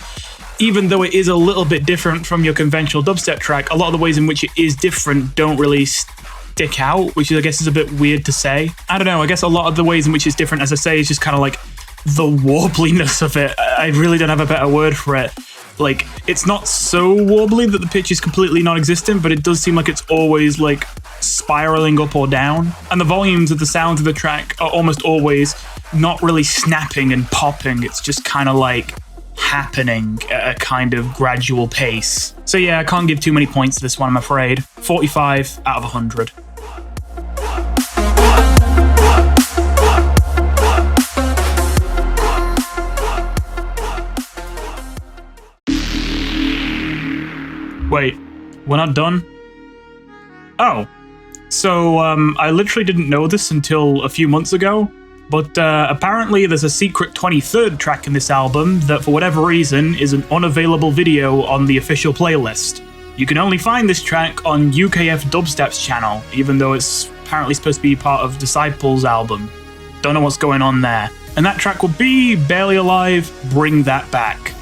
even though it is a little bit different from your conventional dubstep track, a lot of the ways in which it is different don't really stick out, which I guess is a bit weird to say. I don't know, I guess a lot of the ways in which it's different, as I say, is just kind of like the warbliness of it. I really don't have a better word for it. Like, it's not so warbly that the pitch is completely non-existent, but it does seem like it's always like spiraling up or down. And the volumes of the sounds of the track are almost always not really snapping and popping. It's just kind of like happening at a kind of gradual pace. So yeah, I can't give too many points to this one, I'm afraid. 45 out of 100. Wait, we're not done? Oh, so I literally didn't know this until a few months ago, but apparently there's a secret 23rd track in this album that for whatever reason is an unavailable video on the official playlist. You can only find this track on UKF Dubstep's channel, even though it's apparently supposed to be part of Disciples' album. Don't know what's going on there. And that track will be Barely Alive, Bring That Back.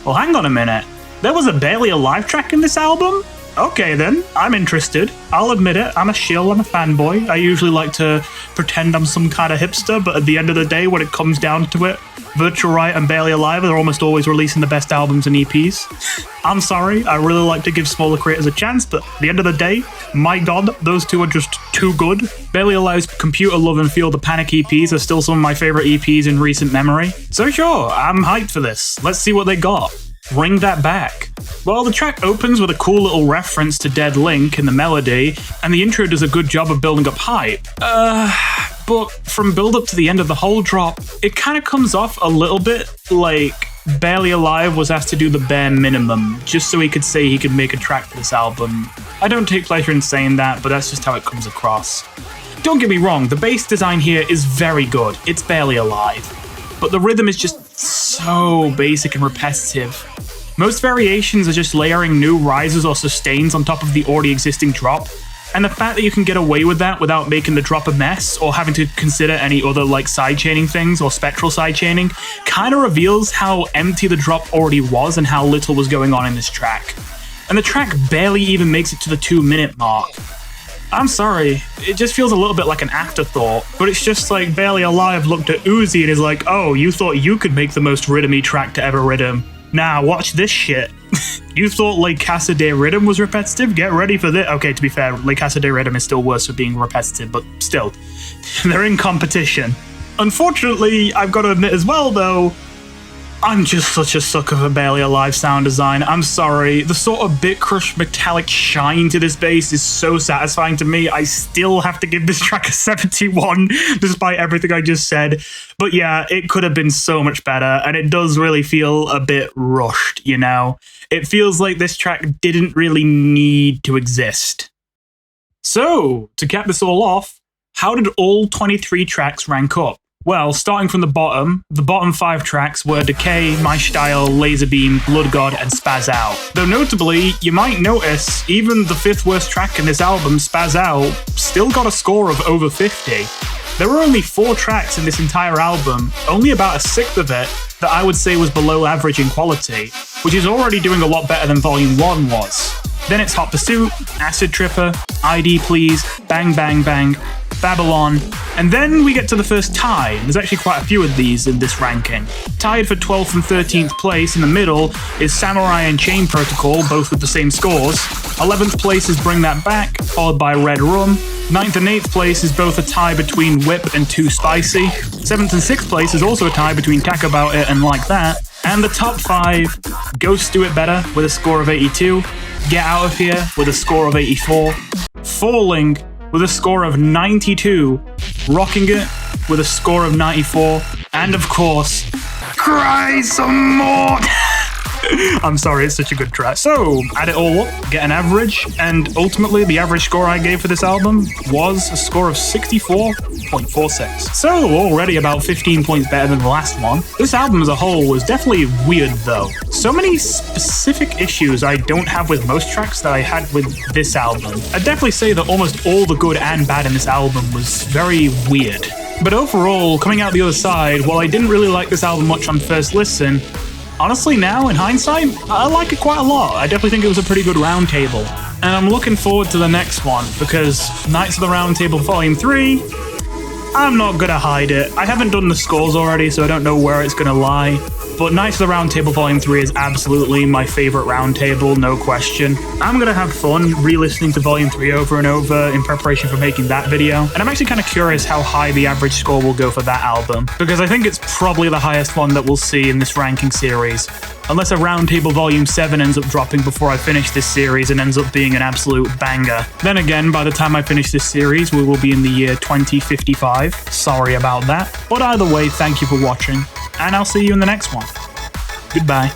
Well, hang on a minute. There was a Barely Alive track in this album? Okay then, I'm interested. I'll admit it, I'm a shill, I'm a fanboy. I usually like to pretend I'm some kind of hipster, but at the end of the day, when it comes down to it, Virtual Riot and Barely Alive are almost always releasing the best albums and EPs. I'm sorry, I really like to give smaller creators a chance, but at the end of the day, my god, those two are just too good. Barely Alive's Computer Love and Feel the Panic EPs are still some of my favorite EPs in recent memory. So sure, I'm hyped for this. Let's see what they got. Bring That Back. Well, the track opens with a cool little reference to Dead Link in the melody, and the intro does a good job of building up hype. But from build up to the end of the whole drop, it kind of comes off a little bit like Barely Alive was asked to do the bare minimum, just so he could say he could make a track for this album. I don't take pleasure in saying that, but that's just how it comes across. Don't get me wrong, the bass design here is very good, it's barely alive. But the rhythm is just so basic and repetitive. Most variations are just layering new rises or sustains on top of the already existing drop, and the fact that you can get away with that without making the drop a mess or having to consider any other like sidechaining things or spectral sidechaining kind of reveals how empty the drop already was and how little was going on in this track. And the track barely even makes it to the 2-minute mark. I'm sorry, it just feels a little bit like an afterthought, but it's just like Barely Alive looked at UZZI and is like, oh, you thought you could make the most Riddim-y track to ever Riddim. Nah, watch this shit. You thought Lake Casa de Riddim was repetitive? Get ready for this. Okay, to be fair, Lake Casa de Riddim is still worse for being repetitive, but still, they're in competition. Unfortunately, I've got to admit as well, though, I'm just such a sucker for Barely Alive sound design. I'm sorry, the sort of bit crush metallic shine to this bass is so satisfying to me. I still have to give this track a 71, despite everything I just said. But yeah, it could have been so much better, and it does really feel a bit rushed, you know? It feels like this track didn't really need to exist. So, to cap this all off, how did all 23 tracks rank up? Well, starting from the bottom 5 tracks were Decay, My Schtyle, Laserbeam, Blood God, and Spazz Out. Though notably, you might notice, even the 5th worst track in this album, Spazz Out, still got a score of over 50. There were only 4 tracks in this entire album, only about a 1/6 of it that I would say was below average in quality, which is already doing a lot better than Volume 1 was. Then it's Hot Pursuit, Acid Tripper, ID Please, Bang Bang Bang, Babylon, and then we get to the first tie. There's actually quite a few of these in this ranking. Tied for 12th and 13th place in the middle is Samurai and Chain Protocol, both with the same scores. 11th place is Bring That Back, followed by Redrum. 9th and 8th place is both a tie between Whip and Too Spicy. 7th and 6th place is also a tie between Talk About It and Like That. And the top 5, Ghosts Do It Better with a score of 82, Get Out of Here with a score of 84, Falling with a score of 92, Rocking It with a score of 94, and of course, Cry Some More! I'm sorry, it's such a good track. So, add it all up, get an average, and ultimately the average score I gave for this album was a score of 64.46. So, already about 15 points better than the last one. This album as a whole was definitely weird though. So many specific issues I don't have with most tracks that I had with this album. I'd definitely say that almost all the good and bad in this album was very weird. But overall, coming out the other side, while I didn't really like this album much on first listen, honestly now, in hindsight, I like it quite a lot. I definitely think it was a pretty good roundtable. And I'm looking forward to the next one, because Knights of the Round Table Volume 3, I'm not gonna hide it. I haven't done the scores already, so I don't know where it's gonna lie. But Knights of the Round Table Volume 3 is absolutely my favorite roundtable, no question. I'm gonna have fun re-listening to Volume 3 over and over in preparation for making that video. And I'm actually kind of curious how high the average score will go for that album, because I think it's probably the highest one that we'll see in this ranking series. Unless a Roundtable Volume 7 ends up dropping before I finish this series and ends up being an absolute banger. Then again, by the time I finish this series, we will be in the year 2055. Sorry about that. But either way, thank you for watching, and I'll see you in the next one. Goodbye.